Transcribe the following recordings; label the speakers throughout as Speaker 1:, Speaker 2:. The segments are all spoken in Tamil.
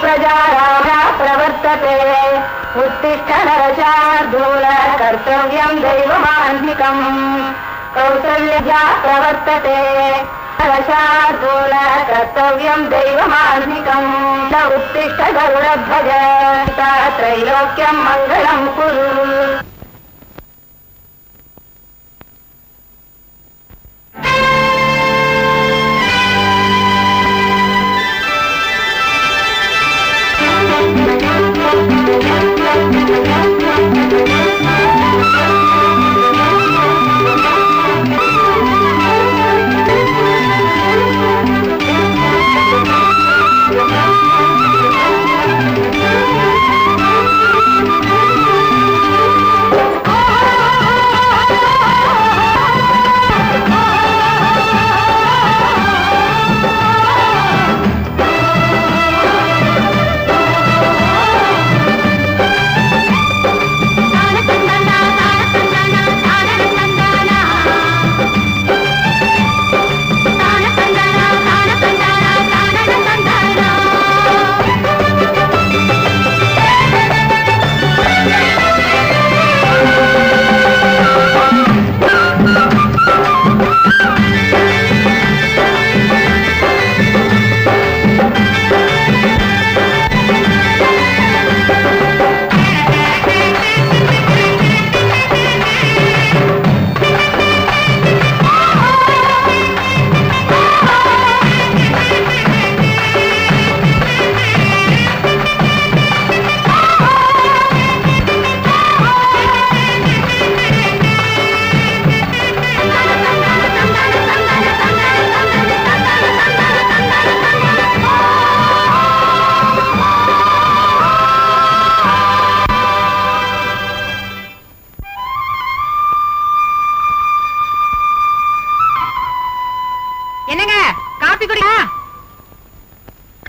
Speaker 1: प्रजाराजा प्रवर्तते उत्तिष्ठ नरशार्दूल कर्तव्यं दैवमान्तिकम् कौसल्यजा प्रवर्तते नरशार्दूल कर्तव्यं दैवमान्तिकम् उत्तिष्ठ गरुडध्वज त्रैलोक्यं मङ्गलं कुरु.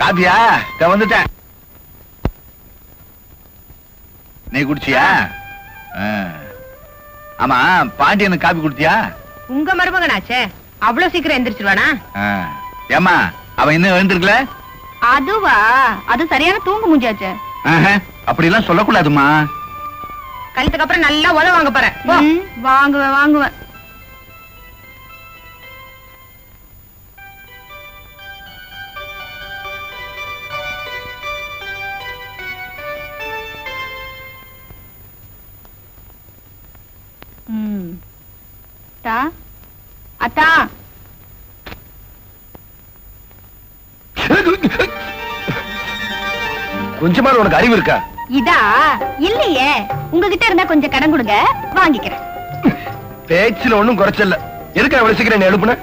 Speaker 2: காபியா வந்துட்டேன். நீ குடிச்சியா? ஆமா, பாண்டியனுக்கு காபி குடுத்தியா?
Speaker 3: உங்க மருமகனாச்சே, அவ்வளவு சீக்கிரம் எந்திரிச்சிருவானா?
Speaker 2: ஏமா, அவன் இன்னும் எழுந்திருக்கல?
Speaker 3: அதுவா, அது சரியான தூங்கு மூஞ்சாச்சே.
Speaker 2: அப்படி எல்லாம் சொல்லக்கூடாதுமா.
Speaker 3: கல்யாணத்துக்கு அப்புறம் நல்லா உதவ வாங்க போறேன். வாங்குவேன். அத்தா,
Speaker 2: கொஞ்சமா உனக்கு அறிவு இருக்கா?
Speaker 3: இதா இல்லையே, உங்ககிட்ட இருந்தா கொஞ்சம் கடன் கொடுங்க, வாங்கிக்கிறேன்.
Speaker 2: பேச்சுல ஒண்ணும் குறைச்சல. எதுக்கு அவ்வளவு சீக்கிரம் நீ எழுப்புன?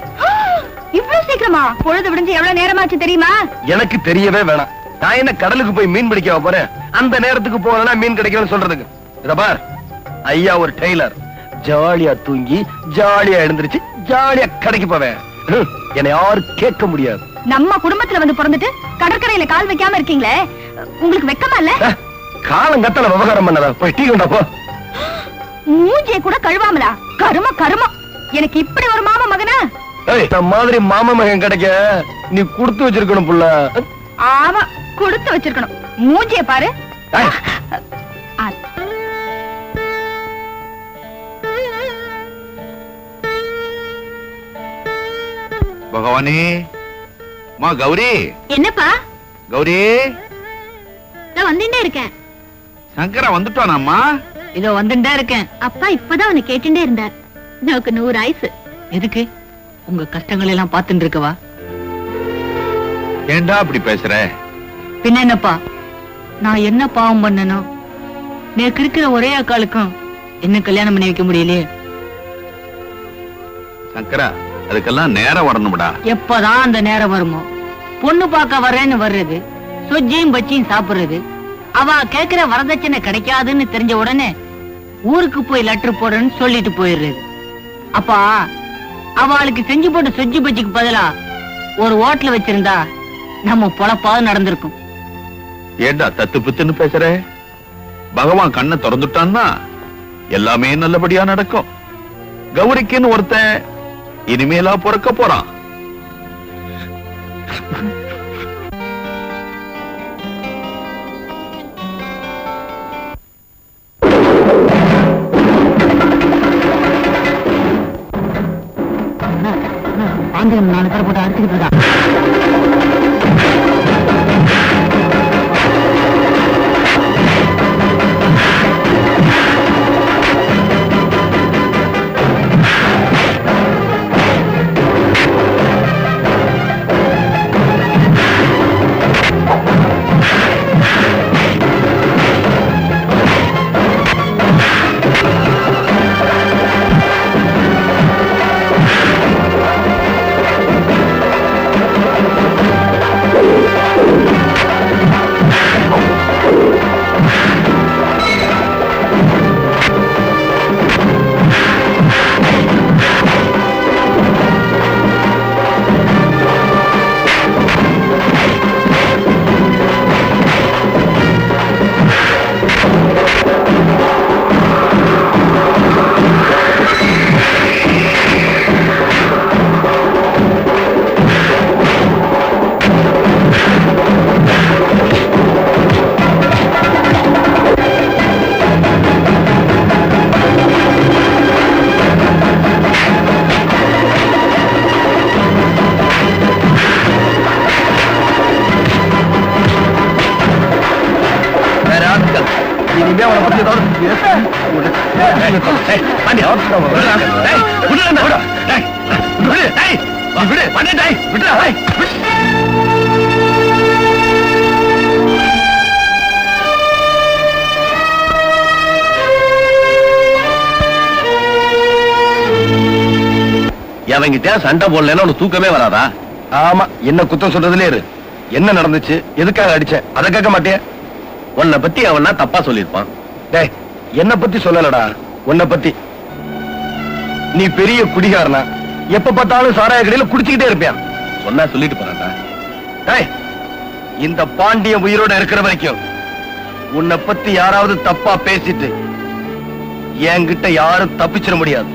Speaker 3: இவ்வளவு சீக்கிரமா? பொழுது விடிஞ்சு எவ்வளவு நேரமாச்சு தெரியுமா?
Speaker 2: எனக்கு தெரியவே வேணாம். நான் என்ன கடலுக்கு போய் மீன் பிடிக்க போறேன்? அந்த நேரத்துக்கு போனா மீன் கிடைக்கும்னு சொல்றதுக்கு. இத பார், ஐயா ஒரு டெய்லர். ஜாலியா தூங்கி ஜாலியா எழுந்திருச்சு ஜாலியா கடைக்கு போவேன். என்னை யாரும் கேட்க முடியாது.
Speaker 3: நம்ம குடும்பத்துல வந்து பிறந்துட்டு கடற்கரையில கால் வைக்காம இருக்கீங்களே, உங்களுக்கு வெக்கமா இல்ல?
Speaker 2: காலங்கத்தல விவகாரம் பண்ணதா? போய் டீ கொண்டா போ.
Speaker 3: மூஞ்சியை கூட கழுவாமலா? கருமம். எனக்கு இப்படி ஒரு மாமா மகனா?
Speaker 2: மாதிரி மாமா மகன் கிடைக்க நீ கொடுத்து வச்சிருக்கணும் புள்ள.
Speaker 3: ஆமா, கொடுத்து வச்சிருக்கணும். மூஞ்சிய பாரு.
Speaker 2: பகவானே, மா கௌரி.
Speaker 3: என்னப்பா?
Speaker 2: கௌரி,
Speaker 3: நான் வந்துட்டே இருக்கேன்.
Speaker 2: சங்கரா வந்துட்டானாம்மா?
Speaker 3: இதோ வந்துட்டே இருக்கேன். அப்பா இப்பதான் அவனை கேட்டுட்டே இருந்தார். எனக்கு 100 ஆயுசு. எதுக்கு? உங்க கஷ்டங்கள் எல்லாம் பாத்துட்டு இருக்கவா?
Speaker 2: ஏண்டா அப்படி பேசுற?
Speaker 3: பின்ன என்னப்பா, நான் என்ன பாவம் பண்ணனும்? நேக்கு இருக்கிற ஒரே அக்காளுக்கும் என்ன கல்யாணம் பண்ணி வைக்க முடியலையே.
Speaker 2: சங்கரா, அதுக்கெல்லாம் நேரம் வரணும்டா.
Speaker 3: எப்பதான் அந்த நேரம் வருமோ? பொண்ணு பார்க்க வரேன்னு வர்றது, சொஜ்ஜியும் பச்சியும் சாப்பிடுறது, அவ கேக்குற வரதட்சணை கிடைக்காதுன்னு தெரிஞ்ச உடனே ஊருக்கு போய் லெட்டர் போடுறேன்னு சொல்லிட்டு போயிடுறது. அப்பா, அவளுக்கு செஞ்சு போட்ட சொஜ்ஜி பச்சிக்கு பதிலா ஒரு ஓட்டல வச்சிருந்தா நம்ம பொழப்பாவது நடந்திருக்கும்.
Speaker 2: ஏண்டா தத்து பித்துன்னு பேசுற? பகவான் கண்ணை திறந்துட்டான்னா எல்லாமே நல்லபடியா நடக்கும். கௌரிக்குன்னு ஒருத்தன் இனிமேலா பிறக்க போறான்.
Speaker 3: பாண்டியன் 4 பேர் போட்டு அடிச்சுக்கிட்டு இருக்கான்.
Speaker 2: இனிமே அவனை பத்தி ஏதாவது அவங்கிட்ட சண்டை போடலன்னா உனக்கு தூக்கமே வராதா? ஆமா, என்ன குத்தம் சொல்றதுலே இரு. என்ன நடந்துச்சு, எதுக்காக அடிச்ச, அதை கேட்க மாட்டேன். உன்னை பத்தி அவனா தப்பா சொல்லிருப்பான். டேய், என்ன பத்தி சொல்லலடா, உன்னை பத்தி. நீ பெரிய குடிகாரனா, எப்ப பார்த்தாலும் சாராய கடையில குடிச்சுக்கிட்டே இருப்பியான். சொன்னா சொல்லிட்டு போறான்டா. டேய், இந்த பாண்டியன் உயிரோட இருக்கிற வரைக்கும் உன்னை பத்தி யாராவது தப்பா பேசிட்டு என்கிட்ட யாரும் தப்பிச்சிட முடியாது.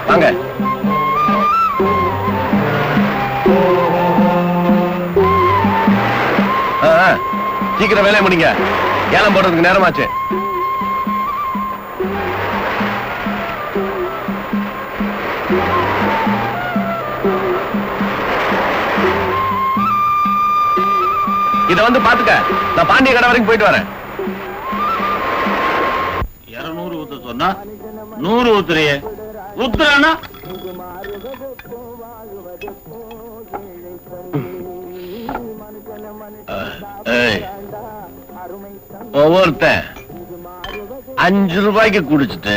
Speaker 2: வாங்க. சீக்கிரம் வேலையை முடிங்க, ஏலம் போடுறதுக்கு நேரமாச்சு. இத வந்து பாத்துக்க, நான் பாண்டிய கடை வரைக்கும் போயிட்டு வரேன்.
Speaker 4: 200 ஊத்த சொன்னா 100 ஊத்துறியே, ஊத்துறானா?
Speaker 2: ஒவ்வொருத்தன் 5 ரூபாய்க்கு குடிச்சிட்டு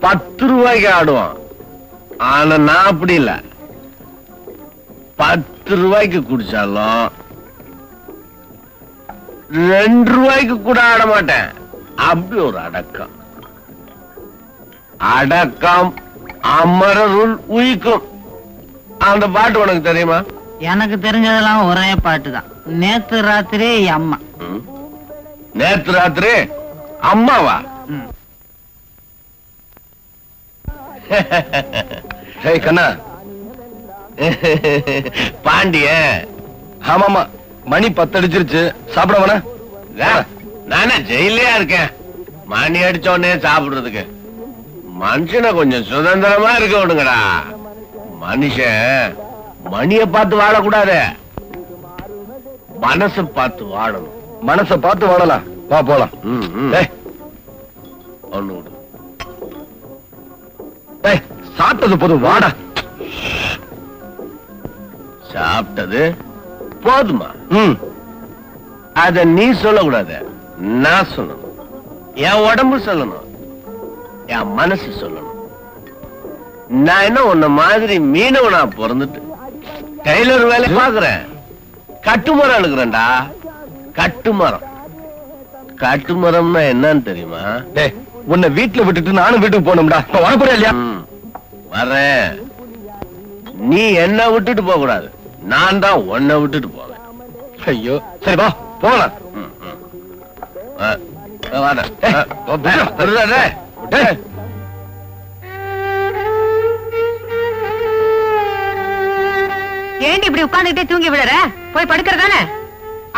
Speaker 2: 10 ரூபாய்க்கு ஆடுவான். ஆனா நான் அப்படி இல்ல, 10 ரூபாய்க்கு குடிச்சாலும் 2 ரூபாய்க்கு கூட ஆட மாட்டேன். அப்படி ஒரு அடக்கம். அடக்கம் அமரருள் உயிக்கும். அந்த பாட்டு உனக்கு தெரியுமா?
Speaker 3: எனக்கு தெரிஞ்சதெல்லாம் ஒரே பாட்டு தான். நேத்து ராத்திரி அம்மா.
Speaker 2: நேத்து ராத்திரி அம்மாவா? ஹேய் கண்ணா. பாண்டிய. ஆமாமா, மணி 10 அடிச்சிருச்சு. சாப்பிட வேணா? நானே ஜெயிலையா இருக்கேன். மணி அடிச்ச உடனே சாப்பிடுறதுக்கு. மனுஷனை கொஞ்சம் சுதந்திரமா இருக்க விடுங்கடா. மனுஷன் மணிய பார்த்து வாழக்கூடாது, மனசை பார்த்து வாழணும். மனசை பார்த்து வாழலாம். வா போலாம். ஒண்ணு விடு. சாப்பிட்டது போதும், வாடா. சாப்பிட்டது போதுமா? அத நீ சொல்லக்கூடாது, நான் சொல்லணும். என் உடம்பு சொல்லணும், என் மனசு சொல்லணும். நான் என்ன உன்ன மாதிரி மீனவனா பிறந்துட்டு டெய்லர் வேலை பாக்குறேன். கட்டுமரம் எழுக்கிறேன்டா. கட்டுமரம். கட்டுமரம்னா என்னன்னு தெரியுமா? உன்னை வீட்டுல விட்டுட்டு நானும் வீட்டுக்கு போகணும்டா. வரப்போற இல்லையா? வரேன். நீ என்ன விட்டுட்டு போக கூடாது, நான் தான் உன்னை விட்டுட்டு போவேன். ஐயோ, சரி வா போகலாம்.
Speaker 1: ஏண்டி இப்படி உட்கார்ந்துட்டே தூங்கி விடுற? போய் படுக்கிறதானே?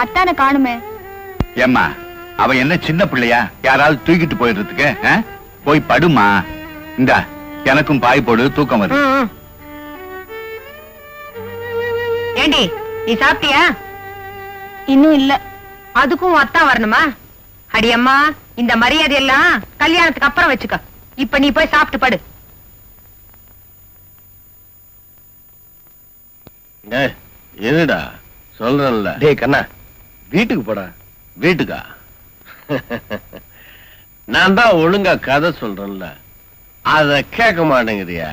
Speaker 1: அத்தான காணுமே.
Speaker 5: ஏம்மா அவன் என்ன சின்ன பிள்ளையா யாராவது தூக்கிட்டு போயிடுறதுக்கு? போய் படுமா. இந்த எனக்கும் பாய் போடு, தூக்கம் வருது.
Speaker 1: ஏண்டி நீ சாப்பிட்டியா? இன்னும் இல்ல. அதுக்கும் அத்தா வரணுமா? அடியம்மா, இந்த மரியாதை எல்லாம் கல்யாணத்துக்கு அப்புறம் வச்சுக்க. இப்ப நீ போய் சாப்பிட்டு படு.
Speaker 4: என்னடா சொல்றேன்ல.
Speaker 2: டேய் கண்ணா, வீட்டுக்கு போடா.
Speaker 4: வீட்டுக்கா? நான் தான் ஒழுங்கா கதை சொல்றேன்ல, அத கேட்க மாட்டேங்கிறியா?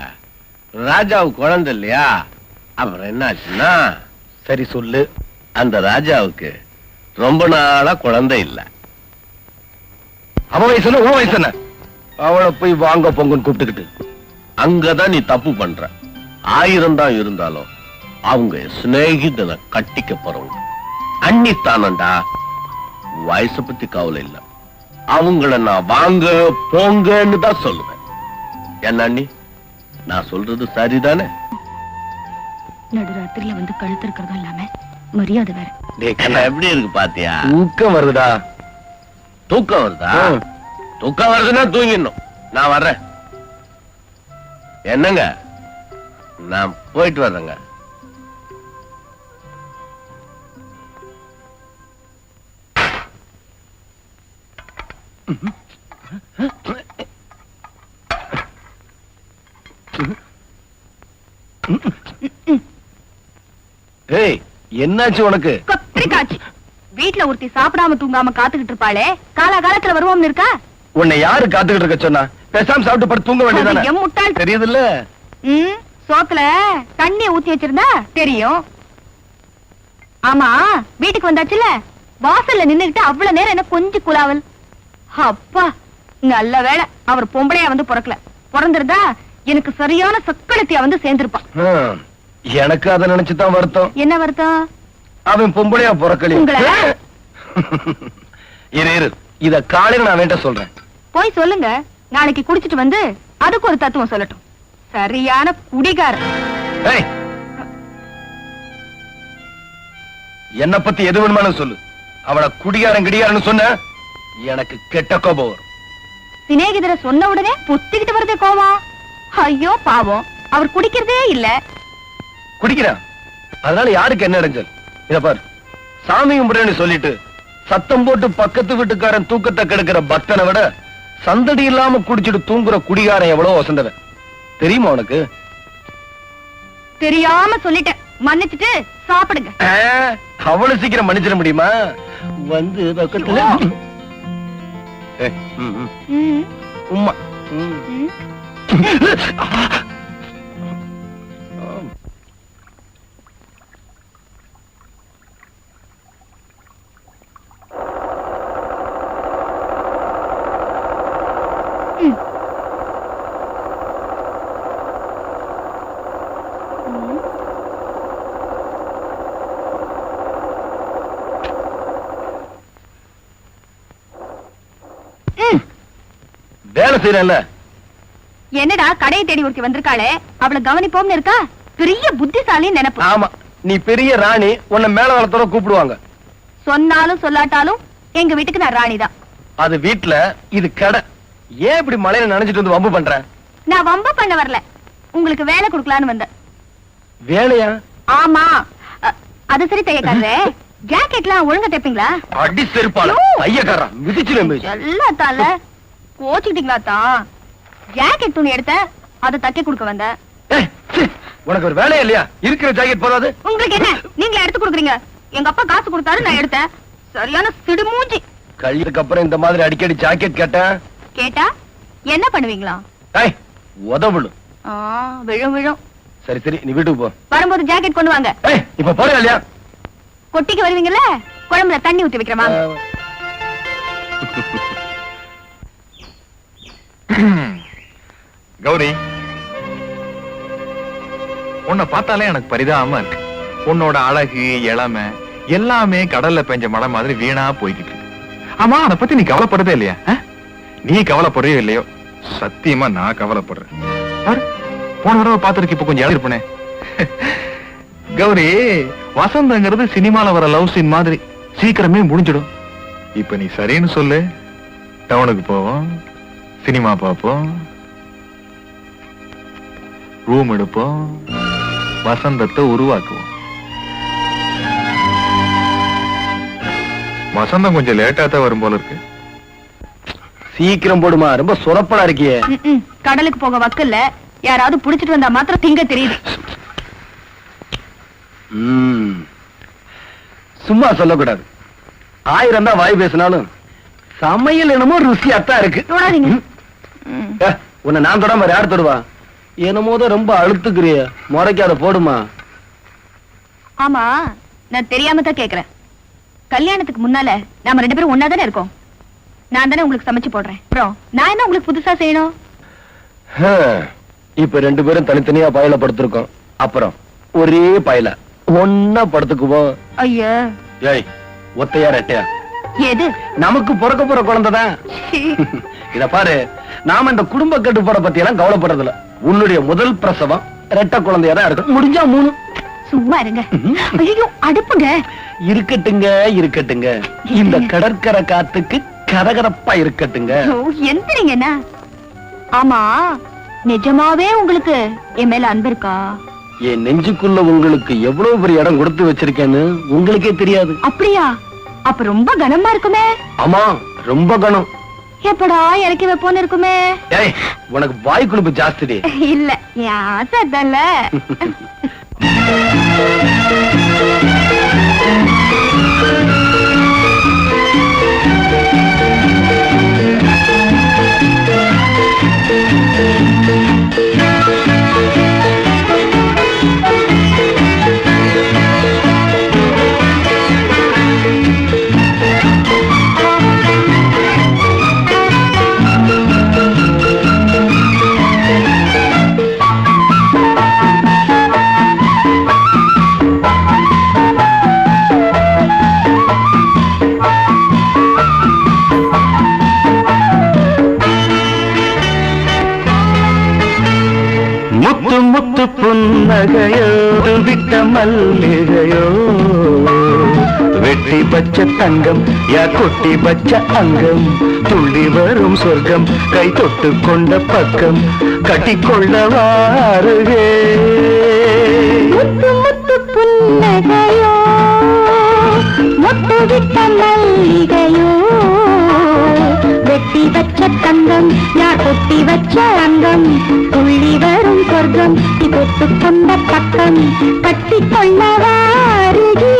Speaker 4: ராஜாவுக்கு குழந்தை இல்லையா? அப்புறம் என்னாச்சுன்னா,
Speaker 2: சரி சொல்லு.
Speaker 4: அந்த ராஜாவுக்கு ரொம்ப நாளா குழந்தை இல்ல.
Speaker 2: அவன் வயசு என்ன, உன் வயசு என்ன? அவளை போய் வாங்க பொங்குன்னு கூப்பிட்டுக்கிட்டு.
Speaker 4: அங்கதான் நீ தப்பு பண்ற. 1000 தான் இருந்தாலும் அவங்க சிநேகிதனை கட்டிக்க போறவங்க. அன்னித்தானண்டா. வயசை பத்தி கவலை இல்ல. அவங்கள நான் வாங்க போங்கன்னு தான் சொல்லுவேன். என்ன அண்ணி, நான் சொல்றது சரிதானே?
Speaker 1: நடுராத்திரில வந்து கழுத்து இருக்கிறதா இல்லாம மரியாதை வேற.
Speaker 2: டேய் கண்ணா,
Speaker 4: எப்படி இருக்கு பாத்தியா?
Speaker 2: தூக்கம் வருதுடா.
Speaker 4: தூக்கம் வருதா? தூக்கம் வருதுன்னா தூங்கிடணும். நான் வர்றேன். என்னங்க, நான் போயிட்டு வர்றேங்க.
Speaker 2: ஏய், என்னாச்சு உனக்கு?
Speaker 1: கொத்திரிக்காச்சு. வீட்டுல ஒருத்தி சாப்பிடாம தூங்காம காத்துக்கிட்டு இருப்பாளே, காலகாலத்துல வருவோம்னு இருக்கா?
Speaker 2: உன்னை யாரு காத்துக்கிட்டு இருக்க சொன்னா? பேசாம சாப்பிட்டு படுத்து தூங்க வேண்டியதானே?
Speaker 1: அது என் முட்டாள்.
Speaker 2: தெரியுதுல்ல?
Speaker 1: சோத்துல தண்ணி ஊத்தி வச்சிருந்தா தெரியும். ஆமா, வீட்டுக்கு வந்தாச்சுல, வாசல்ல நின்னுகிட்டு அவ்வளவு நேரம் என்ன கொஞ்சம் குலாவல். அப்பா, நல்ல வேளை அவர் பொம்பளையா வந்து பிறக்கல. பிறந்திருந்தா எனக்கு சரியான சக்களத்தியா வந்து சேர்ந்திருப்பான்.
Speaker 2: எனக்கு அதை நினைச்சுதான் வருத்தம்.
Speaker 1: என்ன வருத்தம்?
Speaker 2: அவன் பொம்பளையா பிறக்கல.
Speaker 1: உங்களை?
Speaker 2: இரு, இத காலையில நான் வேண்ட சொல்றேன்.
Speaker 1: போய் சொல்லுங்க. நாளைக்கு குடிச்சிட்டு வந்து அதுக்கு ஒரு தத்துவம் சொல்லட்டும். சரியான குடிகாரன்.
Speaker 2: என்ன பத்தி எது வேணுமானு சொல்லு. அவளை குடிகாரன் கிடிகாரன்னு சொன்ன எனக்கு கெட்ட கோபம் வரும்.
Speaker 1: சிநேகிதரை சொன்ன உடனே பொத்திக்கிட்டு வருது கோவம். ஐயோ பாவம், அவர் குடிக்கிறதே இல்ல.
Speaker 2: குடிக்கிறான், அதனால யாருக்கு என்ன இடைஞ்சல்? இத பாரு, சாமி கும்பிடுன்னு சொல்லிட்டு சத்தம் போட்டு பக்கத்து வீட்டுக்காரன் தூக்கத்தை கெடுக்கிற பக்தனை விட சந்தடி இல்லாம குடிச்சிட்டு தூங்குற குடிகாரன் எவ்வளவு வசந்தவன் தெரியுமா உனக்கு?
Speaker 1: தெரியாம சொல்லிட்டேன், மன்னிச்சுட்டு சாப்பிடுங்க.
Speaker 2: அவ்வளவு சீக்கிரம் மன்னிச்சிட முடியுமா? வந்து பக்கத்துல உம்மா. வேலை செய்யறல.
Speaker 1: என்னடா கடையை தேடி ஒருத்தி வந்திருக்காளே, அவளை கவனிப்போம்னு இருக்கா? பெரிய புத்திசாலி நினைப்பு.
Speaker 2: ஆமா, நீ பெரிய ராணி, உன்னை மேல வளத்தோட கூப்பிடுவாங்க.
Speaker 1: சொன்னாலும் சொல்லாட்டாலும் எங்க வீட்டுக்கு நான் ராணி தான்.
Speaker 2: அது வீட்டுல, இது கடை. ஏன் இப்படி மழையில நனைஞ்சிட்டு வந்து வம்பு பண்ற?
Speaker 1: நான் வம்பு பண்ண வரல, உங்களுக்கு வேலை கொடுக்கலான்னு வந்தேன்.
Speaker 2: வேலையா?
Speaker 1: ஆமா. அது சரி தையக்காரரே, ஜாக்கெட்லாம் ஒழுங்கா தைப்பீங்களா?
Speaker 2: அடி செருப்பால தையக்காரா மிதிச்சிரும்.
Speaker 1: எல்லாத்தால கோச்சிக்கிட்டீங்களா தான்? ஜாக்கெட் துணி எடுத்த, அதை தைக்க கொடுக்க வந்த.
Speaker 2: உனக்கு ஒரு வேலையா இல்லையா? இருக்கிற ஜாக்கெட் போதாது?
Speaker 1: உங்களுக்கு என்ன, நீங்களே எடுத்து கொடுக்குறீங்க. எங்க அப்பா காசு கொடுத்தாரு, நான் எடுத்தேன். சரியான சிடுமூஞ்சி.
Speaker 2: கல்யாணத்துக்கு அப்புறம் இந்த மாதிரி அடிக்கடி ஜாக்கெட்
Speaker 1: கேட்டா என்ன பண்ணுவீங்களா?
Speaker 2: உதவுளு.
Speaker 1: விழும் விழும்.
Speaker 2: சரி சரி, நீ வீட்டுக்கு போ.
Speaker 1: வரும்போது ஜாக்கெட் கொண்டு வாங்க.
Speaker 2: இப்ப போறியா இல்லையா?
Speaker 1: கொட்டிக்கு வருவீங்கல்ல, குழம்புல தண்ணி ஊத்தி வைக்கிறமா?
Speaker 5: கௌரி, உன்னை பார்த்தாலே எனக்கு பரிதாபமா இருக்கு. உன்னோட அழகு, இளமை எல்லாமே கடல்ல பெஞ்ச மழை மாதிரி வீணா போய்கிட்டு இருக்கு. ஆமா, அதை பத்தி நீ கவலைப்படுறதே இல்லையா? நீ கவலைப்படுறியோ இல்லையோ, சத்தியமா நான் கவலைப்படுறேன். பாரு, போன தடவை பாத்துருக்கு, இப்ப கொஞ்சம் இருப்பனே. கௌரி, வசந்தங்கிறது சினிமால வர லவ் சீன் மாதிரி சீக்கிரமே முடிஞ்சிடும். இப்ப நீ சரின்னு சொல்லு, டவுனுக்கு போவோம், சினிமா பார்ப்போம், ரூம் எடுப்போம், வசந்தத்தை உருவாக்குவோம். வசந்தம் கொஞ்சம் லேட்டா தான் வரும் போல இருக்கு.
Speaker 2: சீக்கிரம் போடுமா, ரொம்ப சொரப்படா இருக்கியே.
Speaker 1: கடலுக்கு போக வக்கல்ல, யாராவது புடிச்சிட்டு வந்தா மாத்திரம் திங்க தெரியுது.
Speaker 2: சும்மா சொல்லக்கூடாது. 1000 தான் வாய் பேசினாலும் சமையல் என்னமோ ருசியாத்தான் இருக்கு. உன்னை நான் தொடாம யார் தொடுவா? என்னமோதான் ரொம்ப அழுத்துக்கிறிய, முறைக்காத போடுமா.
Speaker 1: ஆமா, நான் தெரியாம தான் கேக்குறேன். கல்யாணத்துக்கு முன்னால நாம 2 பேரும் ஒன்னா தானே இருக்கோம். நான் தானே உங்களுக்கு சமைச்சு போடுறேன். அப்புறம் நான் என்ன உங்களுக்கு புதுசா செய்யணும்?
Speaker 2: இப்ப 2 பேரும் தனித்தனியா பாயில படுத்திருக்கோம். அப்புறம் ஒரே பாயில ஒன்னா படுத்துக்குவோம்.
Speaker 1: ஐயா,
Speaker 2: ஏய், ஒத்தையா ரெட்டையா?
Speaker 1: எது?
Speaker 2: நமக்கு பிறக்க போற குழந்தைதான். இத பாரு, நாம இந்த குடும்ப கட்டுப்பாட பத்தி எல்லாம் கவலைப்படுறதில்ல. உன்னுடைய முதல் பிரசவம் ரெட்டை குழந்தையா தான் இருக்கு. முடிஞ்சா 3.
Speaker 1: சும்மா இருங்க. ஐயோ, அடுப்புங்க.
Speaker 2: இருக்கட்டுங்க, இருக்கட்டுங்க. இந்த கடற்கரை காத்துக்கு கரகரப்பா இருக்கட்டுங்க.
Speaker 1: எந்திரிங்கண்ணா. ஆமா, நிஜமாவே உங்களுக்கு என் மேல அன்பு இருக்கா?
Speaker 2: என் நெஞ்சுக்குள்ள உங்களுக்கு எவ்வளவு பெரிய இடம் கொடுத்து வச்சிருக்கேன்னு உங்களுக்கே தெரியாது.
Speaker 1: அப்படியா? அப்ப ரொம்ப கனமா இருக்குமே.
Speaker 2: ஆமா, ரொம்ப கனம்.
Speaker 1: எப்படா இறக்கி வைப்போன்னு இருக்குமே.
Speaker 2: ஏய், உனக்கு வாய் குழுப்பு ஜாஸ்தி.
Speaker 1: இல்ல, என் ஆசை தான்ல.
Speaker 2: முத்து முத்து புன்னகையோ, விட்ட மல்லிகையோ, வெட்டி பச்ச தங்கம், யா கொட்டி பச்ச அங்கம், துள்ளி வரும் சொர்க்கம், கை தொட்டு கொண்ட பக்கம், கட்டிக்கொள்ள வாருகே.
Speaker 1: முத்து முத்து புன்னகையோ, முட்டு விட்ட மல்லிகையோ, வெட்டி வச்ச தங்கம், யார் கொட்டி வச்ச அங்கம், துள்ளி வரும் சொர்க்கம், தொட்டு கொண்ட பக்கம், கட்டிக்கொள்ள வாருகே.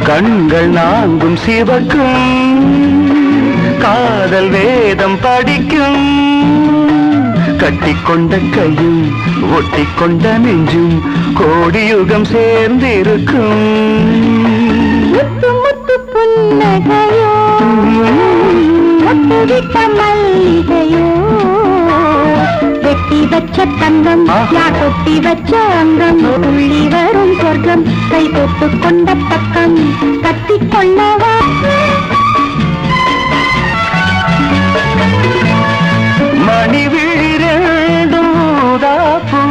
Speaker 2: கண்கள் நான்கும் சிவக்கும், காதல் வேதம் படிக்கும், கட்டிக்கொண்ட கையும் ஒட்டிக்கொண்ட நெஞ்சும் கோடியுகம் சேர்ந்திருக்கும்.
Speaker 1: முத்து முத்து புன்னகையோ, முட்டு விட்ட மல்லிகையோ, வெட்டி வச்ச தங்கம், யா கொட்டி வச்ச அங்கம், துள்ளி வரும் சொர்க்கம், கை தொட்டு கொண்ட பக்கம், கட்டிக்கொள்ளவா.
Speaker 2: மணி விழிரண்டும் ஊதாப்பூ,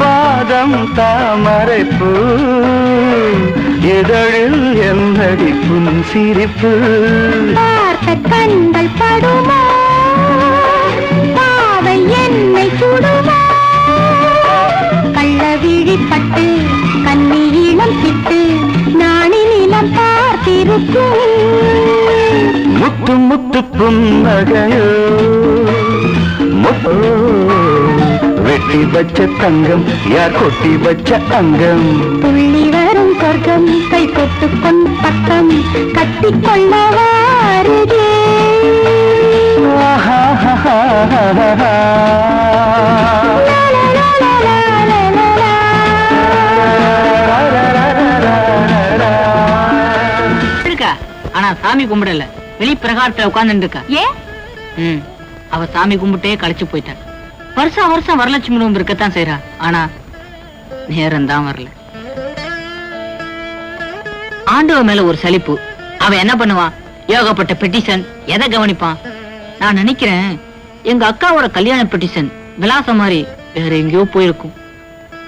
Speaker 2: பாதம் தாமரைப்பூ, இதழில் என்னடி புன் சிரிப்பு.
Speaker 1: பார்த்த கண்கள் படுமா, பாவை என்னை சுடுமா, கள்ள விழிப்பட்டு கண்ணி இளம் சிட்டு, நாணி நிலம் பார்த்திருக்கும்.
Speaker 6: முத்து முத்து புன்னகையோ வெட்டி வச்ச தங்கம் யார் கொட்டி வச்ச அங்கம்
Speaker 1: துள்ளி வரும் சொர்க்கம் கை கொட்டு கொண்டு பக்கம் கட்டி கொள்ள வாருதே
Speaker 3: இருக்கா ஆனா சாமி கும்பிடல வெளி பிரகாரத்துல உட்கார்ந்து இருக்கா
Speaker 1: ஏன்
Speaker 3: அவ சாமி கும்பிட்டே கழிச்சு போயிட்டான். வருஷம் வருஷம் வரலட்சுமி நோம்பு இருக்கத்தான் செய்யறா, ஆனா நேரம் தான் வரல. ஆண்டவ மேல ஒரு சலிப்பு. அவன் என்ன பண்ணுவான்? ஏகப்பட்ட பெட்டிஷன், எதை கவனிப்பான்? நான் நினைக்கிறேன் எங்க அக்காவோட கல்யாண பெட்டிஷன் விலாசம் மாதிரி வேற எங்கேயோ போயிருக்கும்.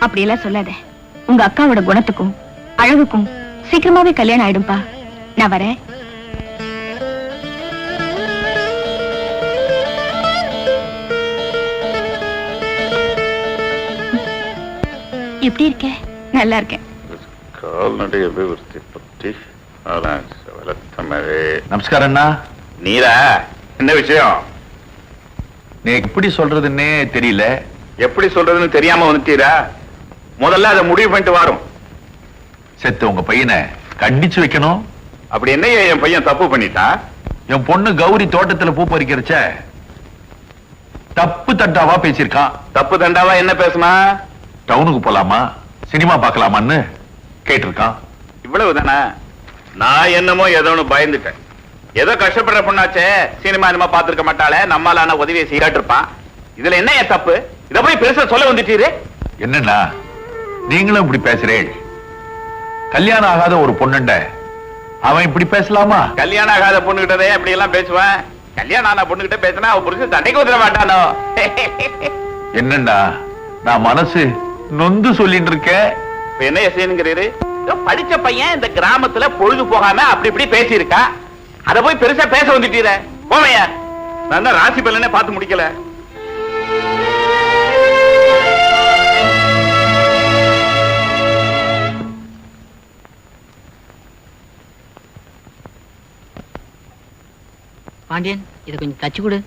Speaker 1: அப்படியெல்லாம் சொல்லாத. உங்க அக்காவோட குணத்துக்கும் அழகுக்கும் சீக்கிரமாவே கல்யாணம் ஆயிடும்பா. நான் வரேன். எப்படி இருக்க? நல்லா இருக்கேன்.
Speaker 7: கால்நடை அபிவிருத்தி பற்றி
Speaker 5: நமஸ்காரம் அண்ணா.
Speaker 7: நீரா? என்ன விஷயம்?
Speaker 5: நீ எப்படி சொல்றதுன்னே தெரியல.
Speaker 7: எப்படி சொல்றதுன்னு தெரியாம வந்துட்டீரா? முதல்ல அதை முடிவு பண்ணிட்டு வரும்.
Speaker 5: செத்து உங்க பையனை கண்டிச்சு வைக்கணும்.
Speaker 7: அப்படி என்ன என் பையன் தப்பு பண்ணிட்டா?
Speaker 5: என் பொண்ணு கௌரி தோட்டத்துல பூ பறிக்கிறச்ச தப்பு தட்டாவா பேசியிருக்கான்.
Speaker 7: தப்பு தண்டாவா என்ன பேசுனா?
Speaker 5: டவுனுக்கு போலாமா, சினிமா பார்க்கலாமான்னு கேட்டிருக்கான்.
Speaker 7: இவ்வளவுதானா? நான் என்னமோ ஏதோன்னு பயந்துட்டேன். ஏதோ கஷ்டப்படுற பொண்ணாச்சே, சினிமா என்னமா பாத்துருக்க மாட்டாளே, நம்மளான உதவியை செய்யாட்டிருப்பான். இதுல என்ன என் தப்பு? இத போய் பெருசா சொல்ல வந்துட்டீரு.
Speaker 5: என்னன்னா நீங்களும் இப்படி பேசுறேன். கல்யாணம் ஆகாத ஒரு பொண்ணுண்ட அவன் இப்படி பேசலாமா?
Speaker 7: கல்யாணம் ஆகாத பொண்ணுகிட்டதே அப்படி எல்லாம் பேசுவேன். கல்யாணம் ஆன பொண்ணுகிட்ட பேசினா அவன் புருஷன் சண்டைக்கு வந்துட மாட்டானோ?
Speaker 5: என்னண்டா நான் மனசு நொந்து சொல்லிட்டு இருக்கேன்.
Speaker 7: இப்ப என்ன செய்யணுங்கிறீரு? படிச்ச பையன் இந்த கிராமத்துல பொழுது போகாம அப்படி இப்படி பேசி இருக்கா, அத போய் பெருசா பேச வந்துட்டீர. போவையா, நான் தான் ராசி பலனே பார்த்து முடிக்கல.
Speaker 3: பாண்டியன், இதை கொஞ்சம் தச்சு கொடு.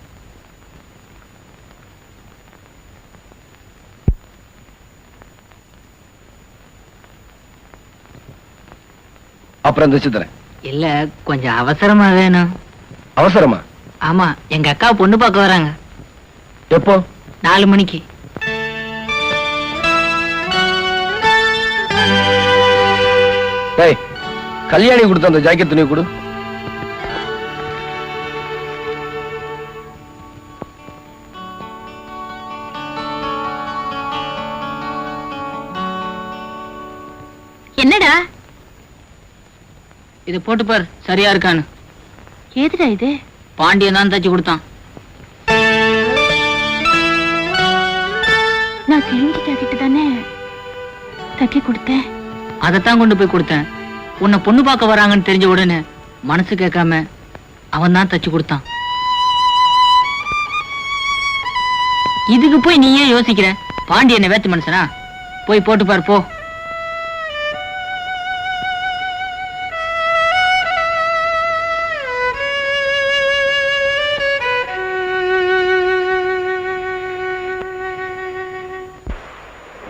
Speaker 2: அப்புறம் தச்சு தரேன்.
Speaker 3: இல்ல, கொஞ்சம் அவசரமா வேணும்.
Speaker 2: அவசரமா?
Speaker 3: ஆமா, எங்க அக்கா பொண்ணு பார்க்க வராங்க.
Speaker 2: எப்போ?
Speaker 3: 4 மணிக்கு.
Speaker 2: டேய், கல்யாணி கொடுத்த அந்த ஜாக்கெட் துணி கொடு.
Speaker 1: என்னடா
Speaker 3: இது போட்டு பார், சரியா இருக்கான்னு.
Speaker 1: ஏதுடா இது?
Speaker 3: பாண்டியன் தான் தச்சு கொடுத்தான்.
Speaker 1: நான் கிழிஞ்ச ஜாக்கெட்டு தானே தைக்க கொடுத்தேன்.
Speaker 3: அதைத்தான் கொண்டு போய் கொடுத்தேன். உன்னை பொண்ணு பார்க்க வராங்கன்னு தெரிஞ்ச உடனே மனசு கேட்காம அவன் தான் தச்சு கொடுத்தான். இதுக்கு போய் நீ ஏன் யோசிக்கிற? பாண்டியனை வேத்து மனுஷனா? போய் போட்டு பார், போ.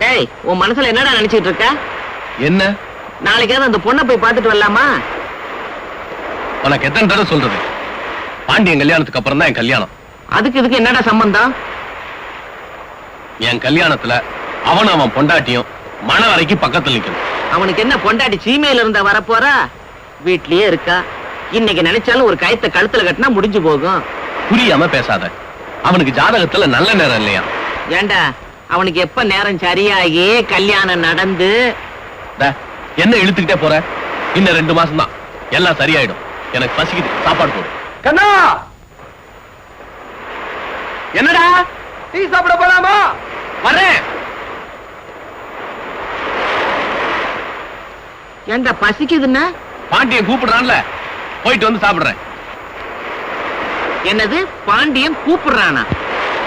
Speaker 3: டேய், உன் மனசுல என்னடா நினைச்சிட்டு இருக்க?
Speaker 2: என்ன?
Speaker 3: நாளைக்காவது அந்த பொண்ணை போய் பார்த்துட்டு வரலாமா?
Speaker 2: உனக்கு எத்தனை தடவை சொல்றது? பாண்டியன் கல்யாணத்துக்கு அப்புறம் தான் என் கல்யாணம்.
Speaker 3: அதுக்கு இதுக்கு என்னடா சம்பந்தம்?
Speaker 2: என் கல்யாணத்துல அவன் பொண்டாட்டியும் மன வரைக்கும் பக்கத்துல நிக்கணும்.
Speaker 3: அவனுக்கு என்ன பொண்டாட்டி சீமையில இருந்தா வரப்போறா? வீட்லயே இருக்கா. இன்னைக்கு நினைச்சாலும் ஒரு கயத்தை கழுத்துல கட்டினா முடிஞ்சு போகும்.
Speaker 2: புரியாம பேசாத. அவனுக்கு ஜாதகத்துல நல்ல நேரம் இல்லையா?
Speaker 3: ஏண்டா, அவனுக்கு எப்ப நேரம் சரியாகி கல்யாணம் நடந்து
Speaker 2: என்ன இழுத்துக்கிட்டே போற? இன்னும் 2 மாசம் தான், எல்லாம் சரியாயிடும். எனக்கு பசிக்குது, சாப்பாடு போடு. கண்ணா, என்னடா டீ சாப்பிட போலாமா? வரேன்.
Speaker 3: ஏண்டா பசிக்குதுன்னா?
Speaker 2: பாண்டியன் கூப்பிடுறான்ல, போயிட்டு வந்து சாப்பிடுறேன்.
Speaker 3: என்னது, பாண்டியன் கூப்பிடுறானா?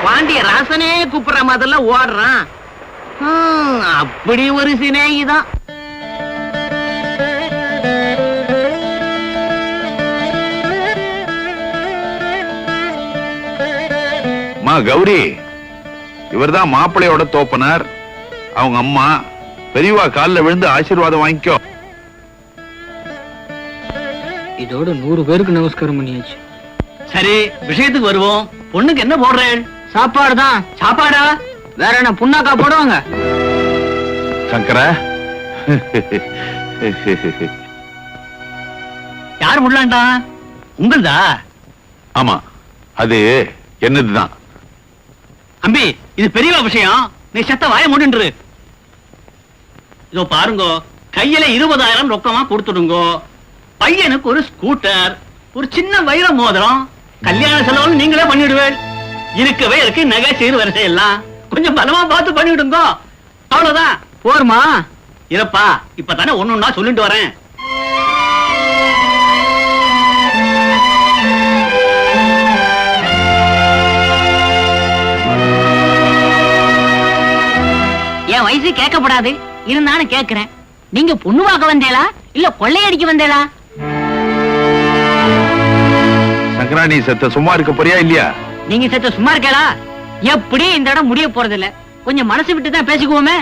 Speaker 3: பாண்டிய ராசனே கூப்பிடுற மாதிரிலாம் ஓடுறான். அப்படி ஒரு சிநேகிதான்.
Speaker 8: மா கௌரி, இவர்தான் மாப்பிள்ளையோட தோப்பனார். அவங்க அம்மா பெரியவா காலில் விழுந்து ஆசீர்வாதம் வாங்கிக்கோ.
Speaker 3: இதோட 100 பேருக்கு நமஸ்காரம் பண்ணியாச்சு. சரி, விஷயத்துக்கு வருவோம். பொண்ணுக்கு என்ன போடுறேன்? சாப்பாடு தான். சாப்பாடா? வேற என்ன புண்ணாக்கா போடுவாங்க?
Speaker 8: சங்கரா,
Speaker 3: யார் முடலாண்டா? உங்களுதா?
Speaker 8: ஆமா, அது என்னதுதான்.
Speaker 3: அம்பி, இது பெரிய விஷயம். நீ செத்த வாய மூடின்று. இதோ பாருங்க, கையில 20,000 ரொக்கமா கொடுத்துடுங்கோ. பையனுக்கு ஒரு ஸ்கூட்டர், ஒரு சின்ன வைர மோதிரம், கல்யாண செலவு நீங்களே பண்ணிடுவேன். இருக்கவே இருக்கு நகை சீர் வரிசை எல்லாம். கொஞ்சம் பலமா பார்த்து பண்ணிவிடுங்க. அவ்வளவுதான். போருமா? இல்லப்பா, இப்பதானே ஒண்ணுன்னா சொல்லிட்டு வரேன். என் வயசு கேட்கப்படாது, இருந்தாலும் கேட்கிறேன். நீங்க பொண்ணு பார்க்க வந்தேளா இல்ல கொள்ளையடிக்க வந்தேளா?
Speaker 8: சங்கரா, நீ செத்த சும்மா இருக்க போறியா இல்லையா?
Speaker 3: நீங்க செத்த சும்மா இருக்கலா? எப்படி இந்த இடம் முடிய போறது இல்ல. கொஞ்சம் மனசு விட்டு தான் பேசிக்குவோமே.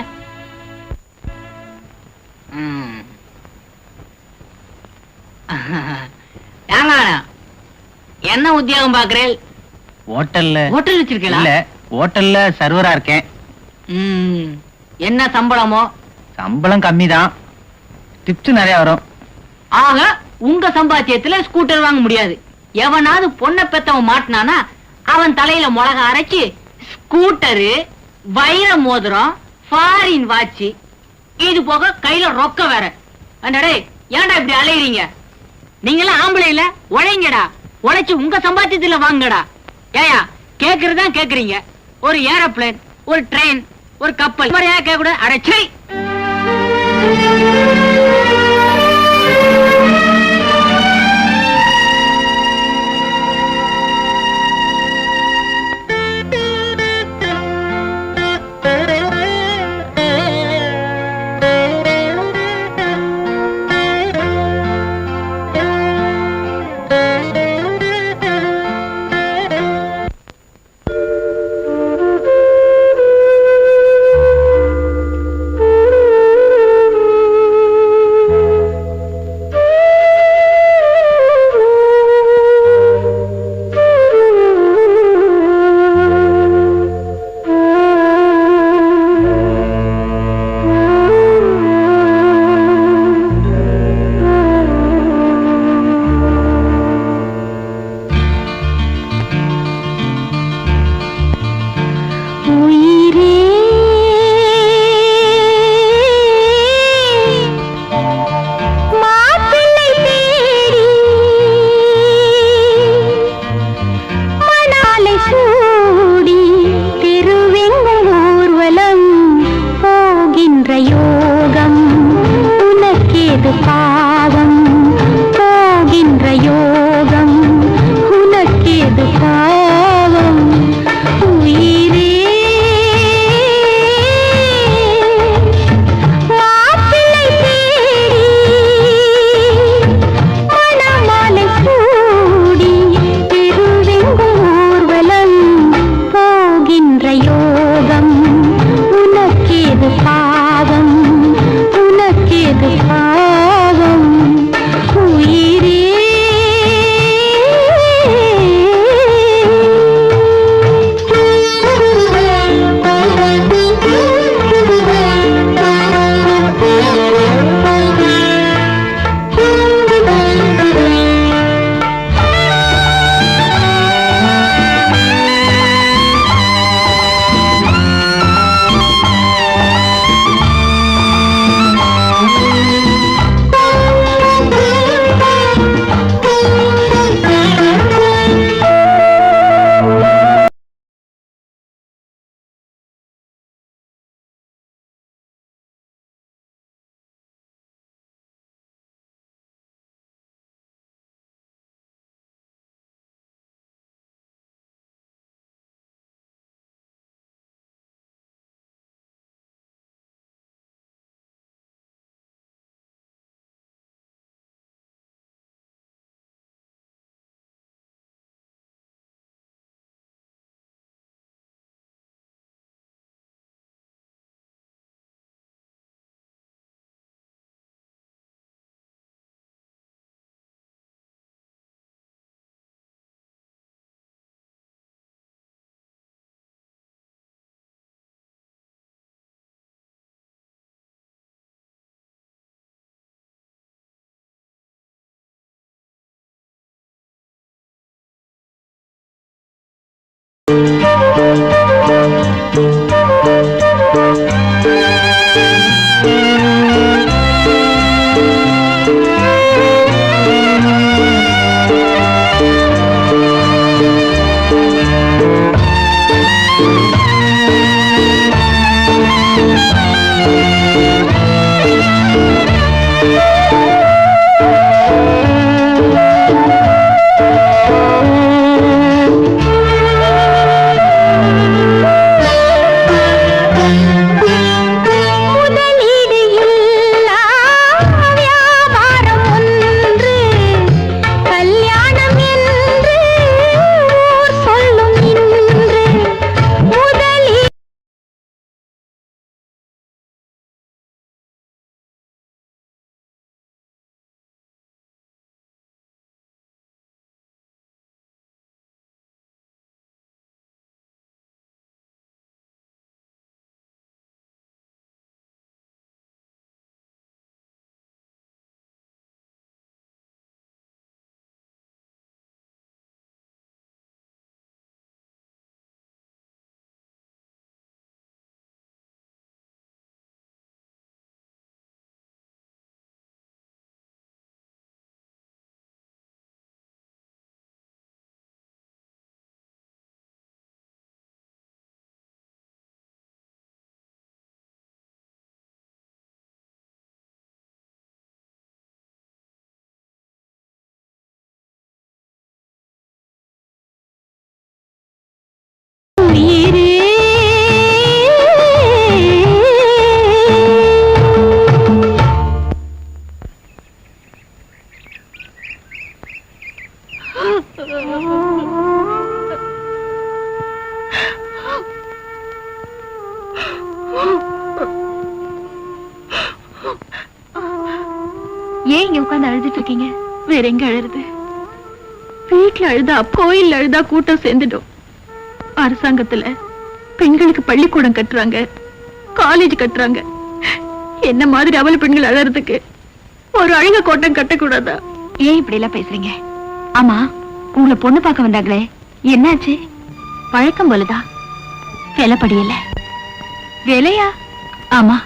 Speaker 3: என்ன உத்தியோகம் பாக்குறேன்? ஹோட்டல்ல. ஹோட்டல் வச்சிருக்கீங்களா? இல்ல, ஹோட்டல்ல சர்வரா இருக்கேன். என்ன சம்பளமோ? சம்பளம் கம்மிதான், டிப்ஸ் நிறைய வரும். ஆக உங்க சம்பாத்தியத்துல ஸ்கூட்டர் வாங்க முடியாது. எவனாவது பொண்ணை பெத்தவன் மாட்டினானா அவன் தலையில மிளகா அரைச்சு ஸ்கூட்டரு, வைர மோதிரம், ஃபாரின் வாட்சி, இது போக கையில ரொக்க வேற. அண்டடே, ஏன்டா இப்படி அலையறீங்க? நீங்களாம் ஆம்பளை இல்ல, உழைங்கடா. உழைச்சு உங்க சம்பாத்தியத்துல வாங்கடா. ஏயா கேக்குறதா கேக்குறீங்க? ஒரு ஏரோப்ளேன், ஒரு ட்ரெயின், ஒரு கப்பல் முறையா கேட்க கூட அரைச்சை.
Speaker 1: ஊர்வலம் ஏன் இங்க உட்கார்ந்து அழுதுட்டு இருக்கீங்க? வேற எங்க அழுறது? வீட்டுல அழுதா கோயில்ல அழுதா கூட்டம் சேர்ந்துடும். அரசாங்கத்துல பெண்களுக்கு பள்ளிக்கூடம் கட்டுறாங்க, காலேஜ் கட்டுறாங்க. என்ன மாதிரி அவல பெண்கள் அழறதுக்கு ஒரு அழுக கோட்டம் கட்டக்கூடாதா? ஏன் இப்படி எல்லாம் பேசுறீங்க? ஆமா, உங்களை பொண்ணு பார்க்க வந்தாங்களே, என்னாச்சு? பழக்கம் போலதான், விலைப்படியல. விலையா? ஆமா,